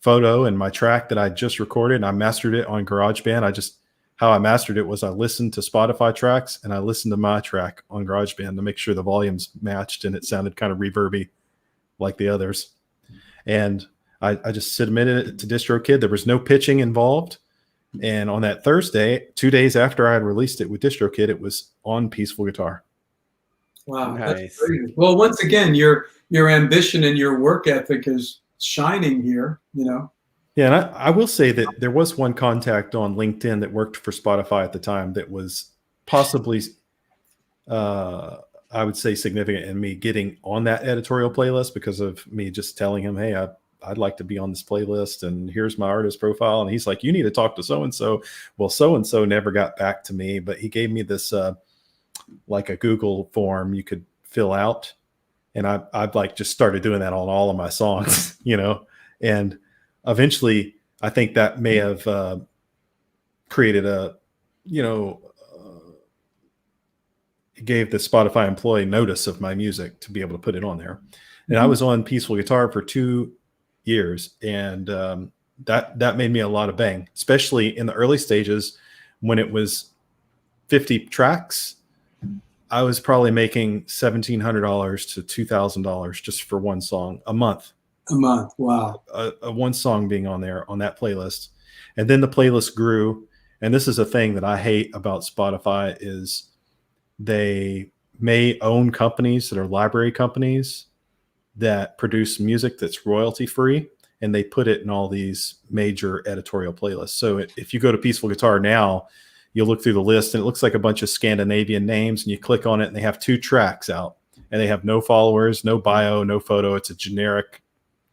photo and my track that I just recorded. And I mastered it on GarageBand. How I mastered it was I listened to Spotify tracks and I listened to my track on GarageBand to make sure the volumes matched and it sounded kind of reverby like the others. And I just submitted it to DistroKid. There was no pitching involved. And on that Thursday, 2 days after I had released it with DistroKid, it was on Peaceful Guitar. Wow. Nice. Well, once again, your ambition and your work ethic is shining here, Yeah, and I will say that there was one contact on LinkedIn that worked for Spotify at the time that was possibly, I I would say, significant in me getting on that editorial playlist because of me just telling him, hey, I'd like to be on this playlist and here's my artist profile. And he's like, you need to talk to so-and-so. Well, so-and-so never got back to me, but he gave me this like a Google form you could fill out. And I've like just started doing that on all of my songs, you know, and eventually I think that may have created a, you know, it gave the Spotify employee notice of my music to be able to put it on there. And I was on Peaceful Guitar for 2 years. And that made me a lot of bang, especially in the early stages when it was 50 tracks. I was probably making $1,700 to $2,000 just for one song a month. A month. Wow. A one song being on there on that playlist. And then the playlist grew. And this is a thing that I hate about Spotify is they may own companies that are library companies that produce music that's royalty free, and they put it in all these major editorial playlists. So if you go to Peaceful Guitar now, you'll look through the list and it looks like a bunch of Scandinavian names, and you click on it and they have 2 tracks out and they have no followers, no bio, no photo. It's a generic,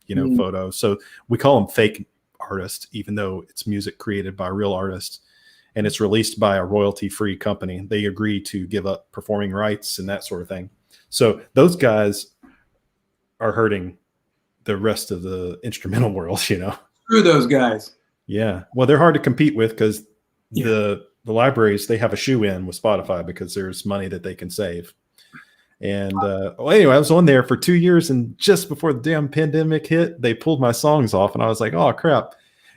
you know, photo. So we call them fake artists, even though it's music created by real artists. And it's released by a royalty-free company. They agree to give up performing rights and that sort of thing. So those guys are hurting the rest of the instrumental world, you know. Screw those guys. Yeah. Well, they're hard to compete with because the libraries, they have a shoe in with Spotify because there's money that they can save. And anyway, I was on there for 2 years, and just before the damn pandemic hit, they pulled my songs off, and I was like, oh, crap.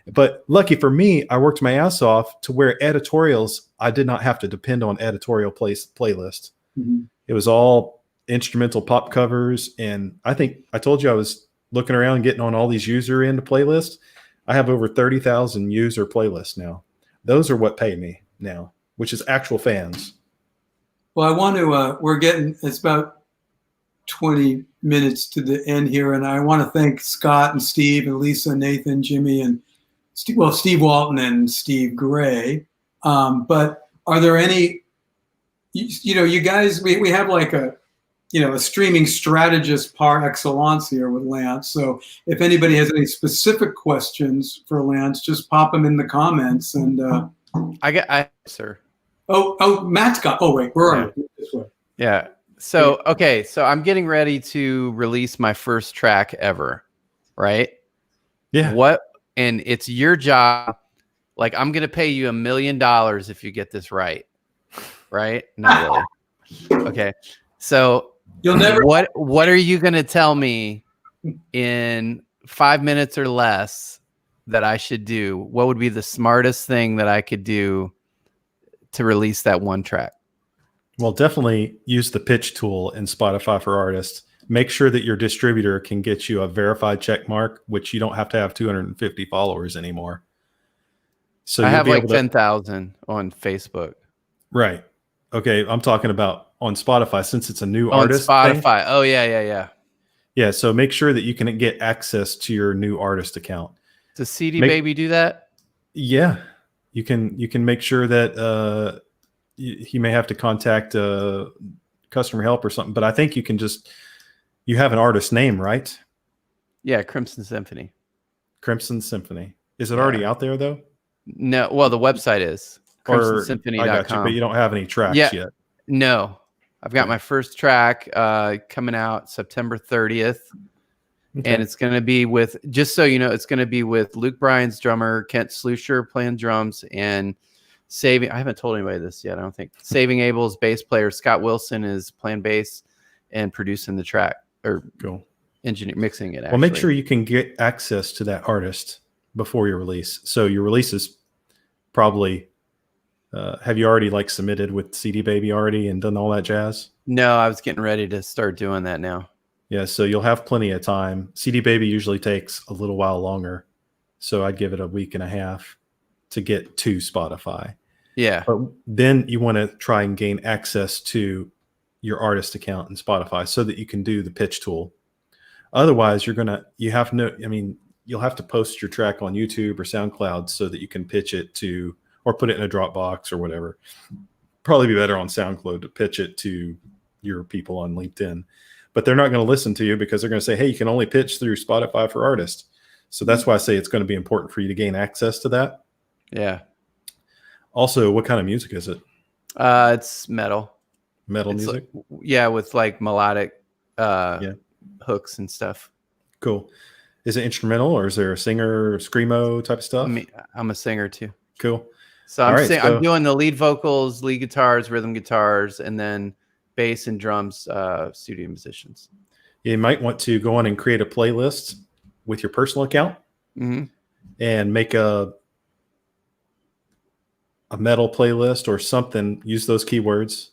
But lucky for me, I worked my ass off to where editorials, I did not have to depend on editorial playlist. Mm-hmm. It was all instrumental pop covers. And I think I told you I was looking around getting on all these user end playlists. I have over 30,000 user playlists now. Those are what pay me now, which is actual fans. Well, I want to, it's about 20 minutes to the end here. And I want to thank Scott and Steve and Lisa, Nathan, Jimmy, and Steve Walton and Steve Gray. But are there any, you guys, we have like a streaming strategist par excellence here with Lance. So if anybody has any specific questions for Lance, just pop them in the comments. And sir. Oh, Matt's got, wait, where are you? This way. Yeah. So, okay. So I'm getting ready to release my first track ever. Right. Yeah. And it's your job. Like, I'm going to pay you $1 million if you get this right. Right? Not really. Okay. So you'll never. What are you going to tell me in 5 minutes or less that I should do? What would be the smartest thing that I could do to release that one track? Well, definitely use the pitch tool in Spotify for Artists. Make sure that your distributor can get you a verified check mark, which you don't have to have 250 followers anymore. So I have like 10,000 on Facebook. Right. Okay. I'm talking about on Spotify, since it's a new artist. On Spotify. Thing. Oh, yeah. Yeah. So make sure that you can get access to your new artist account. Does CD Baby do that? Yeah. You can make sure that he may have to contact customer help or something, but I think you can you have an artist name, right? Yeah, Crimson Symphony. Crimson Symphony. Is it already out there though? No. Well, the website is crimsonsymphony.com. I got you, but you don't have any tracks yet. No. I've got my first track coming out September 30th. Okay. And it's going to be with, just so you know, it's going to be with Luke Bryan's drummer, Kent Slusher playing drums, and I haven't told anybody this yet, I don't think. Saving Abel's bass player, Scott Wilson, is playing bass and producing the track, or mixing it, actually. Well, make sure you can get access to that artist before your release. So your release is probably, have you already like submitted with CD Baby already and done all that jazz? No, I was getting ready to start doing that now. Yeah, so you'll have plenty of time. CD Baby usually takes a little while longer. So I'd give it a week and a half to get to Spotify. Yeah. But then you want to try and gain access to your artist account in Spotify so that you can do the pitch tool. Otherwise, you'll have to post your track on YouTube or SoundCloud so that you can pitch it to, or put it in a Dropbox or whatever. Probably be better on SoundCloud to pitch it to, your people on LinkedIn, but they're not going to listen to you because they're going to say, hey, you can only pitch through Spotify for Artists. So that's why I say it's going to be important for you to gain access to that. Yeah. Also, what kind of music is it? It's metal. Metal music? Yeah, with like melodic hooks and stuff. Cool. Is it instrumental, or is there a singer, screamo type of stuff? I'm a singer too. Cool. So I'm doing the lead vocals, lead guitars, rhythm guitars, and then bass and drums, studio musicians. You might want to go on and create a playlist with your personal account and make a metal playlist or something. Use those keywords.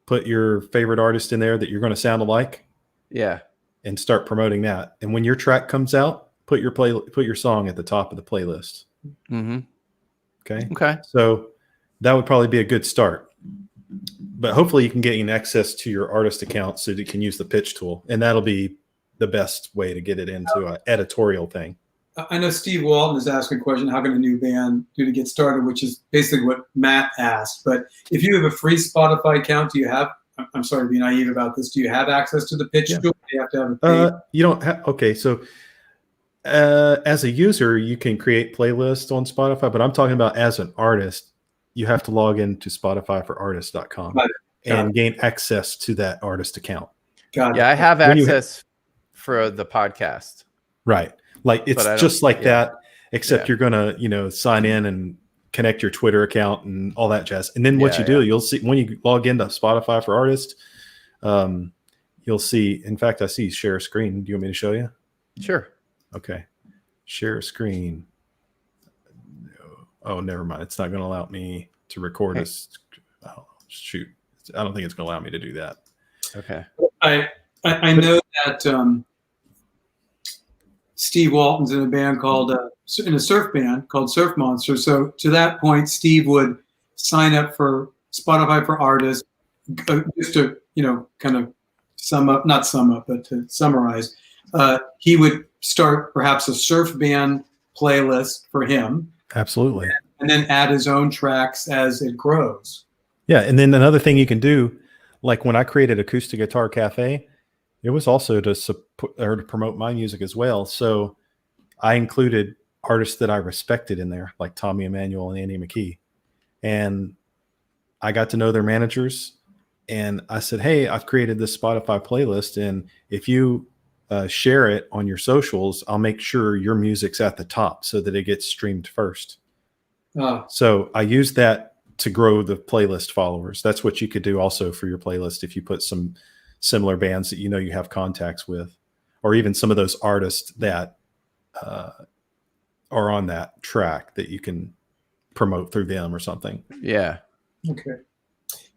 Put your favorite artist in there that you're going to sound alike. Yeah. And start promoting that. And when your track comes out, put your song at the top of the playlist. Okay. So that would probably be a good start. But hopefully you can get access to your artist account so that you can use the pitch tool. And that'll be the best way to get it into an editorial thing. I know Steve Walton is asking a question, how can a new band do to get started, which is basically what Matt asked. But if you have a free Spotify account, do you have, I'm sorry to be naive about this, do you have access to the pitch tool? Do you have to have a page? You don't have, okay, so as a user, you can create playlists on Spotify, but I'm talking about as an artist, you have to log into spotifyforartists.com and gain access to that artist account. Got it. Yeah, I have access for the podcast. Right. Like it's just like that, except you're going to, sign in and connect your Twitter account and all that jazz. And then what you do, you'll see when you log into Spotify for Artists, you'll see, in fact, I see share screen. Do you want me to show you? Sure. Okay. Share screen. Oh, never mind. It's not going to allow me to record us. Oh, shoot. I don't think it's going to allow me to do that. Okay. I know that Steve Walton's in a band called in a surf band called Surf Monster. So to that point, Steve would sign up for Spotify for Artists, just to kind of not sum up, but to summarize. He would start perhaps a surf band playlist for him. Absolutely. And then add his own tracks as it grows. Yeah, and then another thing you can do, like when I created Acoustic Guitar Cafe, it was also to support or to promote my music as well. So I included artists that I respected in there, like Tommy Emmanuel and Andy McKee. And I got to know their managers. And I said, hey, I've created this Spotify playlist. And if you share it on your socials, I'll make sure your music's at the top so that it gets streamed first. So I used that to grow the playlist followers. That's what you could do also for your playlist if you put some similar bands that you have contacts with, or even some of those artists that are on that track that you can promote through them or something. Yeah. Okay.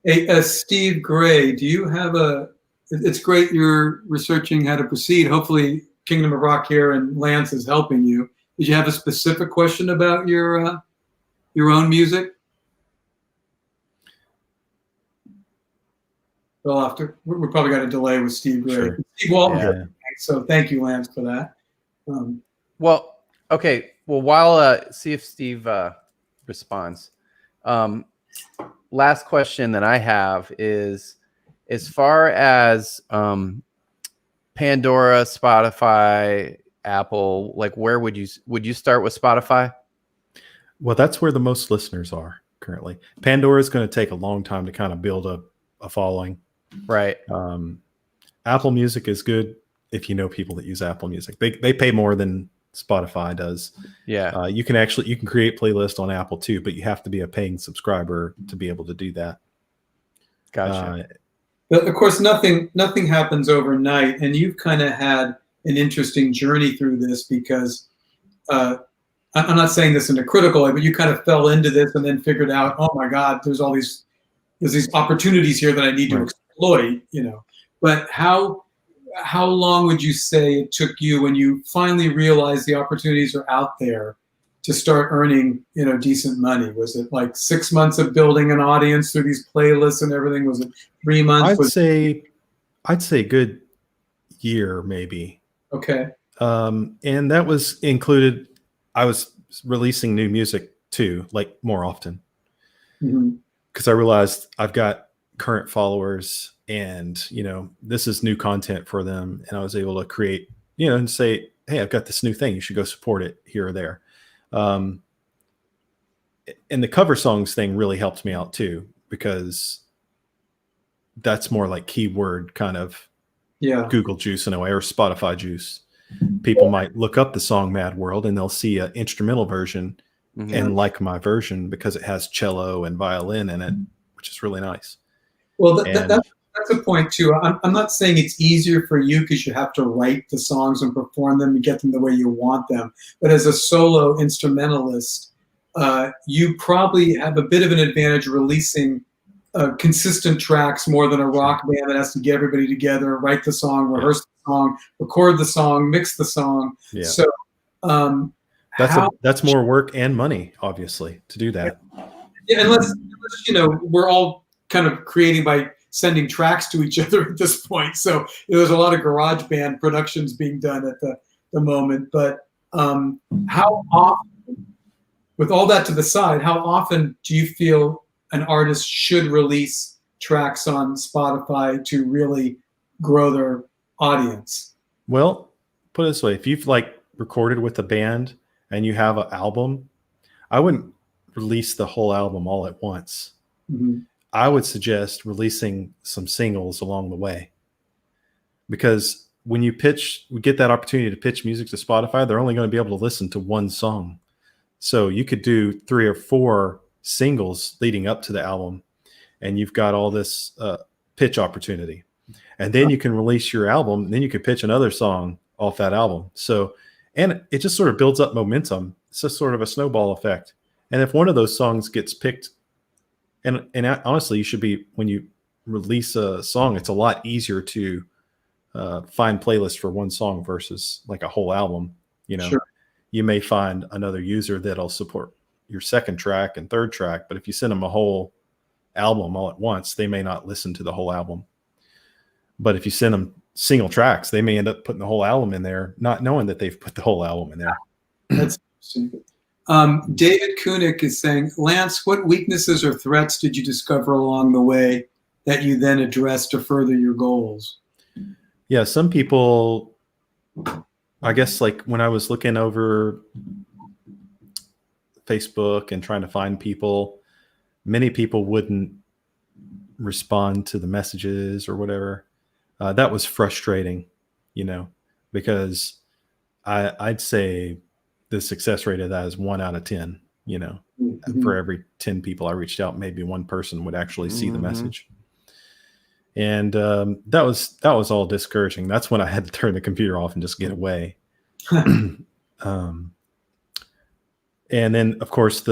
Hey, Steve Gray, do you have it's great you're researching how to proceed. Hopefully Kingdom of Rock here and Lance is helping you. Did you have a specific question about your own music? Well, we're probably got a delay with Steve Gray. Sure. Steve Walton. Yeah. So thank you, Lance, for that. Well, okay. Well, while see if Steve responds. Last question that I have is, as far as Pandora, Spotify, Apple, like where would you start with Spotify? Well, that's where the most listeners are currently. Pandora is going to take a long time to kind of build a following. Right. Apple Music is good if you know people that use Apple Music. They pay more than Spotify does. Yeah. You can create playlists on Apple too, but you have to be a paying subscriber to be able to do that. Gotcha. But of course, nothing happens overnight, and you've kind of had an interesting journey through this because I'm not saying this in a critical way, but you kind of fell into this and then figured out, oh my God, there's these opportunities here that I need to exploit, But how long would you say it took you when you finally realized the opportunities are out there to start earning, decent money? Was it like 6 months of building an audience through these playlists and everything? Was it 3 months? I'd say good year, maybe. Okay. And that was included. I was releasing new music too, like more often. Because I realized I've got current followers and this is new content for them, and I was able to create, and say, hey, I've got this new thing, you should go support it here or there. And the cover songs thing really helped me out too, because that's more like keyword kind of Google juice in a way, or Spotify juice. People might look up the song Mad World and they'll see an instrumental version and like my version because it has cello and violin in it, which is really nice. Well, that's a point too. I'm not saying it's easier for you because you have to write the songs and perform them and get them the way you want them. But as a solo instrumentalist, you probably have a bit of an advantage releasing consistent tracks more than a rock band that has to get everybody together, write the song, rehearse the song, record the song, mix the song. Yeah. So that's more work and money, obviously, to do that. Yeah, unless we're all kind of creating by sending tracks to each other at this point. So there's a lot of garage band productions being done at the moment. But how often, with all that to the side, how often do you feel an artist should release tracks on Spotify to really grow their audience? Well, put it this way, if you've recorded with a band and you have an album, I wouldn't release the whole album all at once. Mm-hmm. I would suggest releasing some singles along the way, because when you get that opportunity to pitch music to Spotify, they're only going to be able to listen to one song. So you could do 3 or 4 singles leading up to the album, and you've got all this pitch opportunity. And then you can release your album, and then you can pitch another song off that album. So, and it just sort of builds up momentum. It's just sort of a snowball effect. And if one of those songs gets picked, and honestly, you should be, when you release a song, it's a lot easier to find playlists for one song versus like a whole album. Sure. You may find another user that'll support your second track and third track, but if you send them a whole album all at once, they may not listen to the whole album. But if you send them single tracks, they may end up putting the whole album in there, not knowing that they've put the whole album in there. That's interesting. David Kunick is saying, Lance, what weaknesses or threats did you discover along the way that you then addressed to further your goals? Yeah, some people, I guess, when I was looking over Facebook and trying to find people, many people wouldn't respond to the messages or whatever. That was frustrating, because I'd say the success rate of that is 1 out of 10. Mm-hmm. For every 10 people I reached out, maybe one person would actually see the message. And that was all discouraging. That's when I had to turn the computer off and just get away. And then, of course,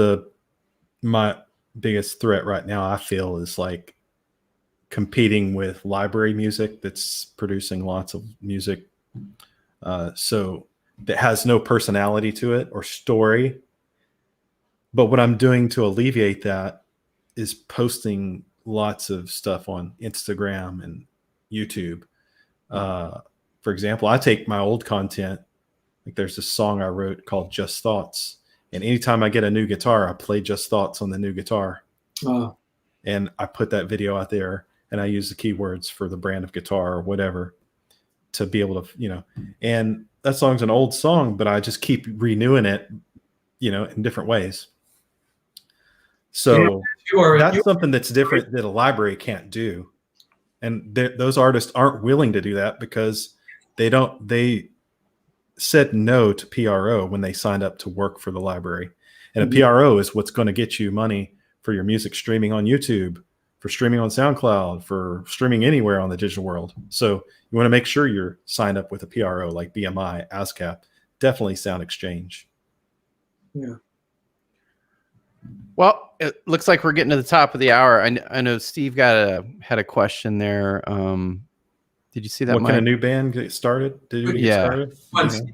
my biggest threat right now, I feel, is competing with library music that's producing lots of music. So that has no personality to it or story. But what I'm doing to alleviate that is posting lots of stuff on Instagram and YouTube. For example, I take my old content, there's this song I wrote called Just Thoughts. And anytime I get a new guitar, I play Just Thoughts on the new guitar. And I put that video out there, and I use the keywords for the brand of guitar or whatever to be able to, and that song's an old song, but I just keep renewing it, in different ways. So that's something that's different that a library can't do. And those artists aren't willing to do that because they said no to PRO when they signed up to work for the library. And a PRO is what's going to get you money for your music streaming on YouTube, for streaming on SoundCloud, for streaming anywhere on the digital world. So you want to make sure you're signed up with a PRO like BMI, ASCAP, definitely Sound Exchange. Yeah. Well, it looks like we're getting to the top of the hour. I know Steve had a question there. Did you see that? What kind of new band get started? Did you get started?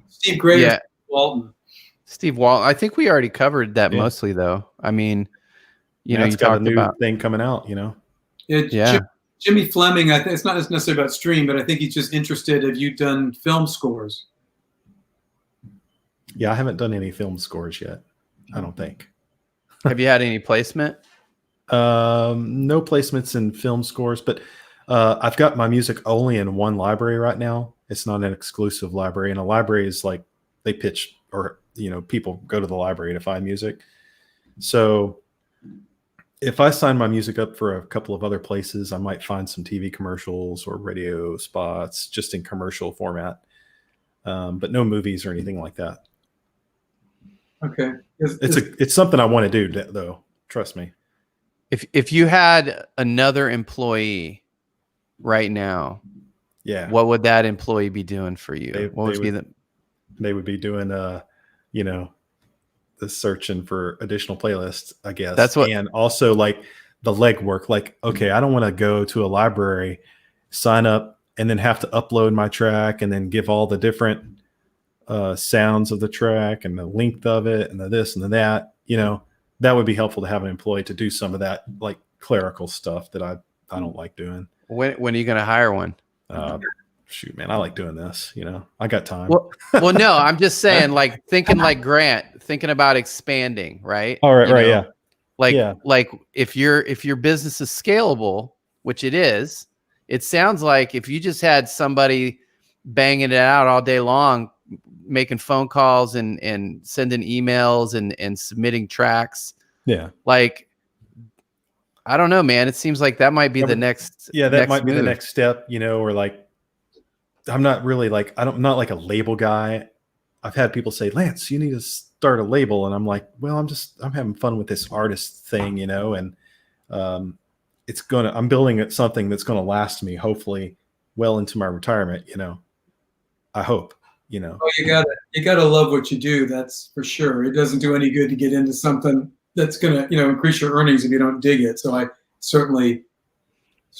Steve Gray, Walton. Steve Walton. I think we already covered that mostly, though. I mean, you got a new thing coming out. Jimmy Fleming. I think it's not necessarily about stream, but I think he's just interested. Have you done film scores? Yeah, I haven't done any film scores yet. I don't think. Have you had any placement? No placements in film scores, but I've got my music only in one library right now. It's not an exclusive library, and a library is like they pitch, or people go to the library to find music. So if I sign my music up for a couple of other places, I might find some TV commercials or radio spots just in commercial format, but no movies or anything like that. Okay. It's something I want to do, though. Trust me. If you had another employee right now, yeah, what would that employee be doing for you? They would be doing, the searching for additional playlists, I guess. That's what, and also like the legwork. Like, okay, I don't want to go to a library, sign up, and then have to upload my track and then give all the different sounds of the track and the length of it and the this and the that. That would be helpful to have an employee to do some of that like clerical stuff that I don't like doing. When are you going to hire one? Shoot, man, I like doing this. I got time. Well, no, I'm just saying, like thinking like Grant, thinking about expanding, right? All right, right, yeah. Like if your business is scalable, which it is, it sounds like if you just had somebody banging it out all day long, making phone calls and sending emails and submitting tracks. Yeah. Like, I don't know, man. It seems like that might be the next. Yeah, that might be the next step, or like, I'm not really like, I'm not like a label guy. I've had people say, Lance, you need to start a label. And I'm like, well, I'm having fun with this artist thing, and I'm building something that's going to last me, hopefully well into my retirement, I hope. Oh, you gotta love what you do. That's for sure. It doesn't do any good to get into something that's gonna, increase your earnings if you don't dig it. So I certainly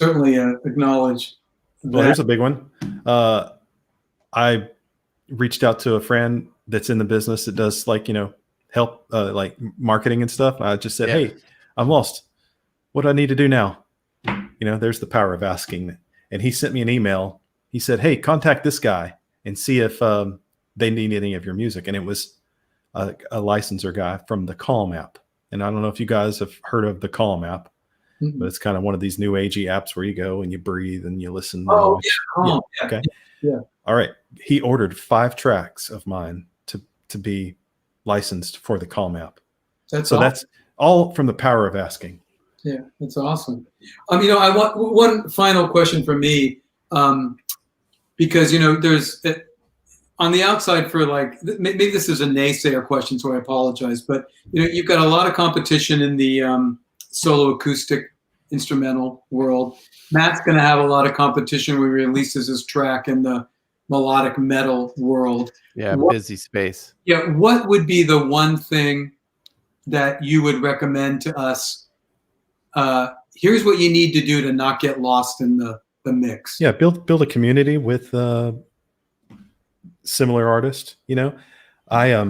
acknowledge that. Well, here's a big one. I reached out to a friend that's in the business that does like, help like marketing and stuff. I just said, Hey, I'm lost. What do I need to do now? There's the power of asking. And he sent me an email. He said, hey, contact this guy and see if they need any of your music. And it was a licensor guy from the Calm app. And I don't know if you guys have heard of the Calm app, but it's kind of one of these new agey apps where you go and you breathe and you listen. Oh, yeah. Okay. Yeah. All right. He ordered 5 tracks of mine to be licensed for the Calm app. That's all from the power of asking. Yeah, that's awesome. I want one final question from me, because there's on the outside for like, maybe this is a naysayer question, so I apologize, but you've got a lot of competition in the solo acoustic instrumental world. Matt's going to have a lot of competition when he releases his track in the melodic metal world. Yeah, busy space. Yeah, what would be the one thing that you would recommend to us? Here's what you need to do to not get lost in the mix. Yeah, build a community with similar artists. I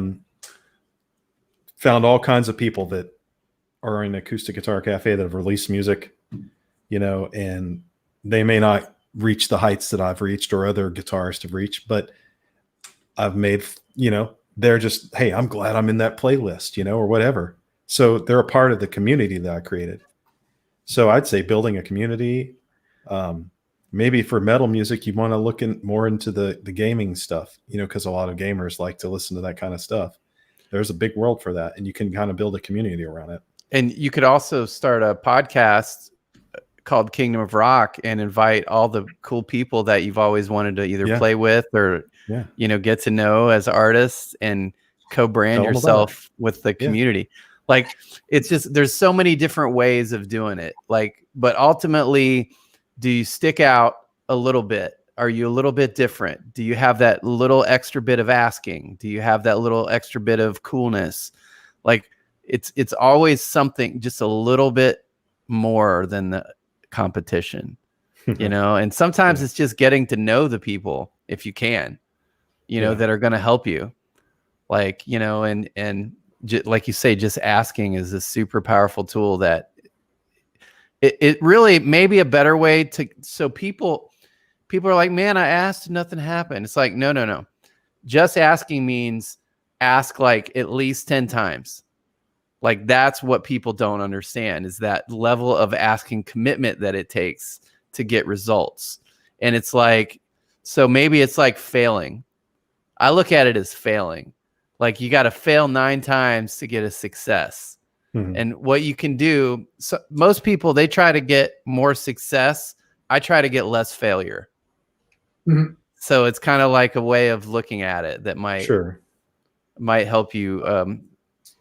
found all kinds of people that are in Acoustic Guitar Cafe that have released music, and they may not reach the heights that I've reached or other guitarists have reached, but I've made, they're just, hey, I'm glad I'm in that playlist, or whatever. So they're a part of the community that I created. So I'd say building a community. Maybe for metal music, you want to look more into the gaming stuff, because a lot of gamers like to listen to that kind of stuff. There's a big world for that, and you can kind of build a community around it. And you could also start a podcast called Kingdom of Rock and invite all the cool people that you've always wanted to either play with or, get to know as artists, and co-brand yourself with the community. Like, it's just, there's so many different ways of doing it. Like, but ultimately, do you stick out a little bit? Are you a little bit different? Do you have that little extra bit of asking? Do you have that little extra bit of coolness? Like, it's always something just a little bit more than the competition, and sometimes it's just getting to know the people, if you can, that are going to help you, like, and like you say, just asking is a super powerful tool that it really may be a better way to, so people are like, man, I asked, nothing happened. It's like, no. Just asking means ask like at least 10 times. Like, that's what people don't understand, is that level of asking commitment that it takes to get results. And it's like, so maybe it's like failing. I look at it as failing. Like you got to fail 9 times to get a success. Mhm. And what you can do, so most people, they try to get more success. I try to get less failure. Mhm. So it's kind of like a way of looking at it that might help you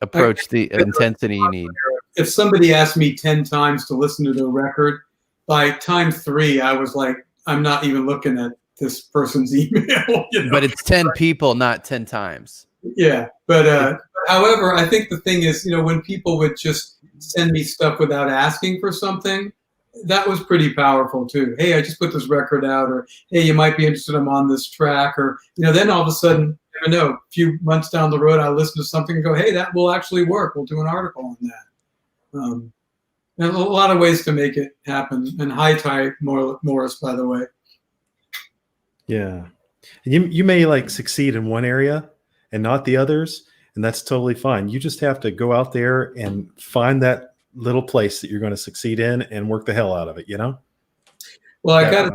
approach the intensity you need. If somebody asked me 10 times to listen to their record, by time 3, I was like, I'm not even looking at this person's email. You know? But it's 10 people, not 10 times. Yeah. But however, I think the thing is, when people would just send me stuff without asking for something, that was pretty powerful too. Hey, I just put this record out, or hey, you might be interested, I'm on this track, or then all of a sudden, I know, a few months down the road, I listen to something and go, hey, that will actually work. We'll do an article on that. And a lot of ways to make it happen. And hi, Ty Morris, by the way. Yeah. You may like succeed in one area and not the others, and that's totally fine. You just have to go out there and find that little place that you're going to succeed in and work the hell out of it, Well, I got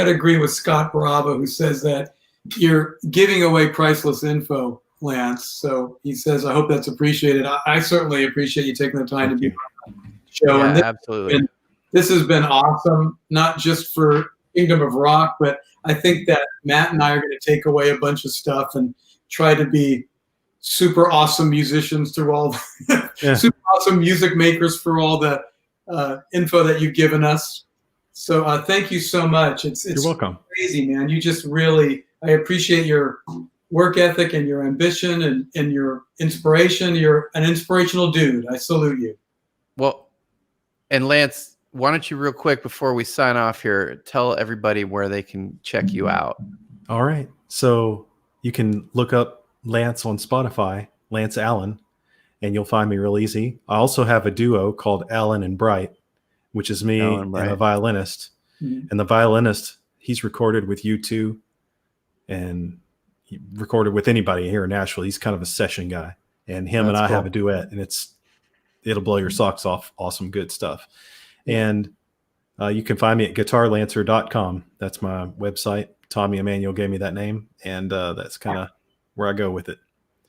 to agree with Scott Baraba, who says that you're giving away priceless info, Lance. So he says, I hope that's appreciated. I certainly appreciate you taking the time to be on the show. Yeah, and absolutely. This has been awesome, not just for Kingdom of Rock, but I think that Matt and I are going to take away a bunch of stuff and try to be super awesome musicians through all super awesome music makers for all the info that you've given us. So thank you so much. It's You're welcome. Crazy, man. You just really, I appreciate your work ethic and your ambition and your inspiration. You're an inspirational dude. I salute you. Well, and Lance, why don't you real quick before we sign off here, tell everybody where they can check you out. All right. So you can look up Lance on Spotify, Lance Allen, and you'll find me real easy. I also have a duo called Allen and Bright, which is me and a violinist. Mm-hmm. And the violinist, he's recorded with U2 and he recorded with anybody here in Nashville. He's kind of a session guy. And him and I have a duet, and it'll blow your socks off. Awesome, good stuff. And you can find me at guitarlancer.com. That's my website. Tommy Emmanuel gave me that name, and that's kind of where I go with it.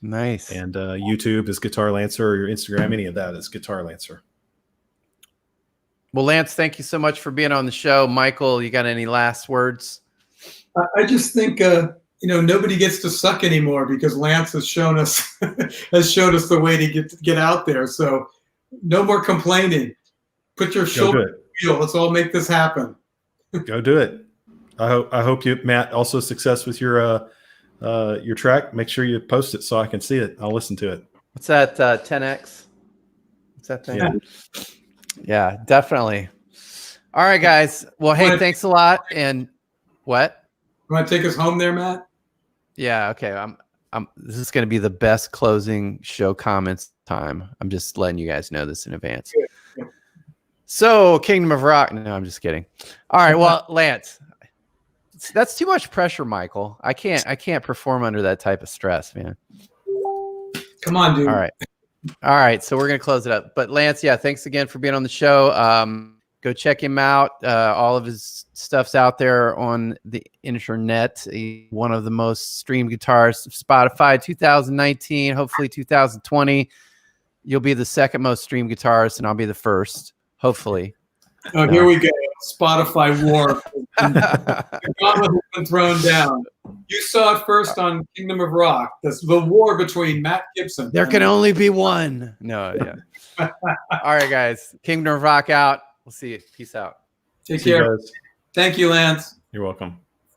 Nice. And YouTube is Guitar Lancer, or your Instagram, any of that is Guitar Lancer. Well, Lance, thank you so much for being on the show. Michael, you got any last words? I just think nobody gets to suck anymore because Lance has shown us the way to get out there. So no more complaining. Put your shoulder on the wheel. Let's all make this happen. Go do it. I hope you, Matt, also success with your track. Make sure you post it so I can see it. I'll listen to it. What's that? 10X? What's that thing? Yeah, definitely. All right, guys. Well, hey, thanks a lot. And what? You want to take us home there, Matt? Yeah. Okay. This is going to be the best closing show comments time. I'm just letting you guys know this in advance. Yeah. So, Kingdom of Rock. No, I'm just kidding. All right. Well, Lance, that's too much pressure, Michael. I can't perform under that type of stress, man. Come on, dude. All right. So we're gonna close it up. But Lance, yeah, thanks again for being on the show. Go check him out. All of his stuff's out there on the internet. He's one of the most streamed guitarists of Spotify 2019. Hopefully 2020, you'll be the second most streamed guitarist, and I'll be the first. Hopefully. Oh, here we go. Spotify war. The gauntlet has been thrown down. You saw it first on Kingdom of Rock. That's the war between Matt Gibson. There can only be one. No, yeah. All right, guys. Kingdom of Rock out. We'll see you. Peace out. Take care. Thank you, Lance. You're welcome.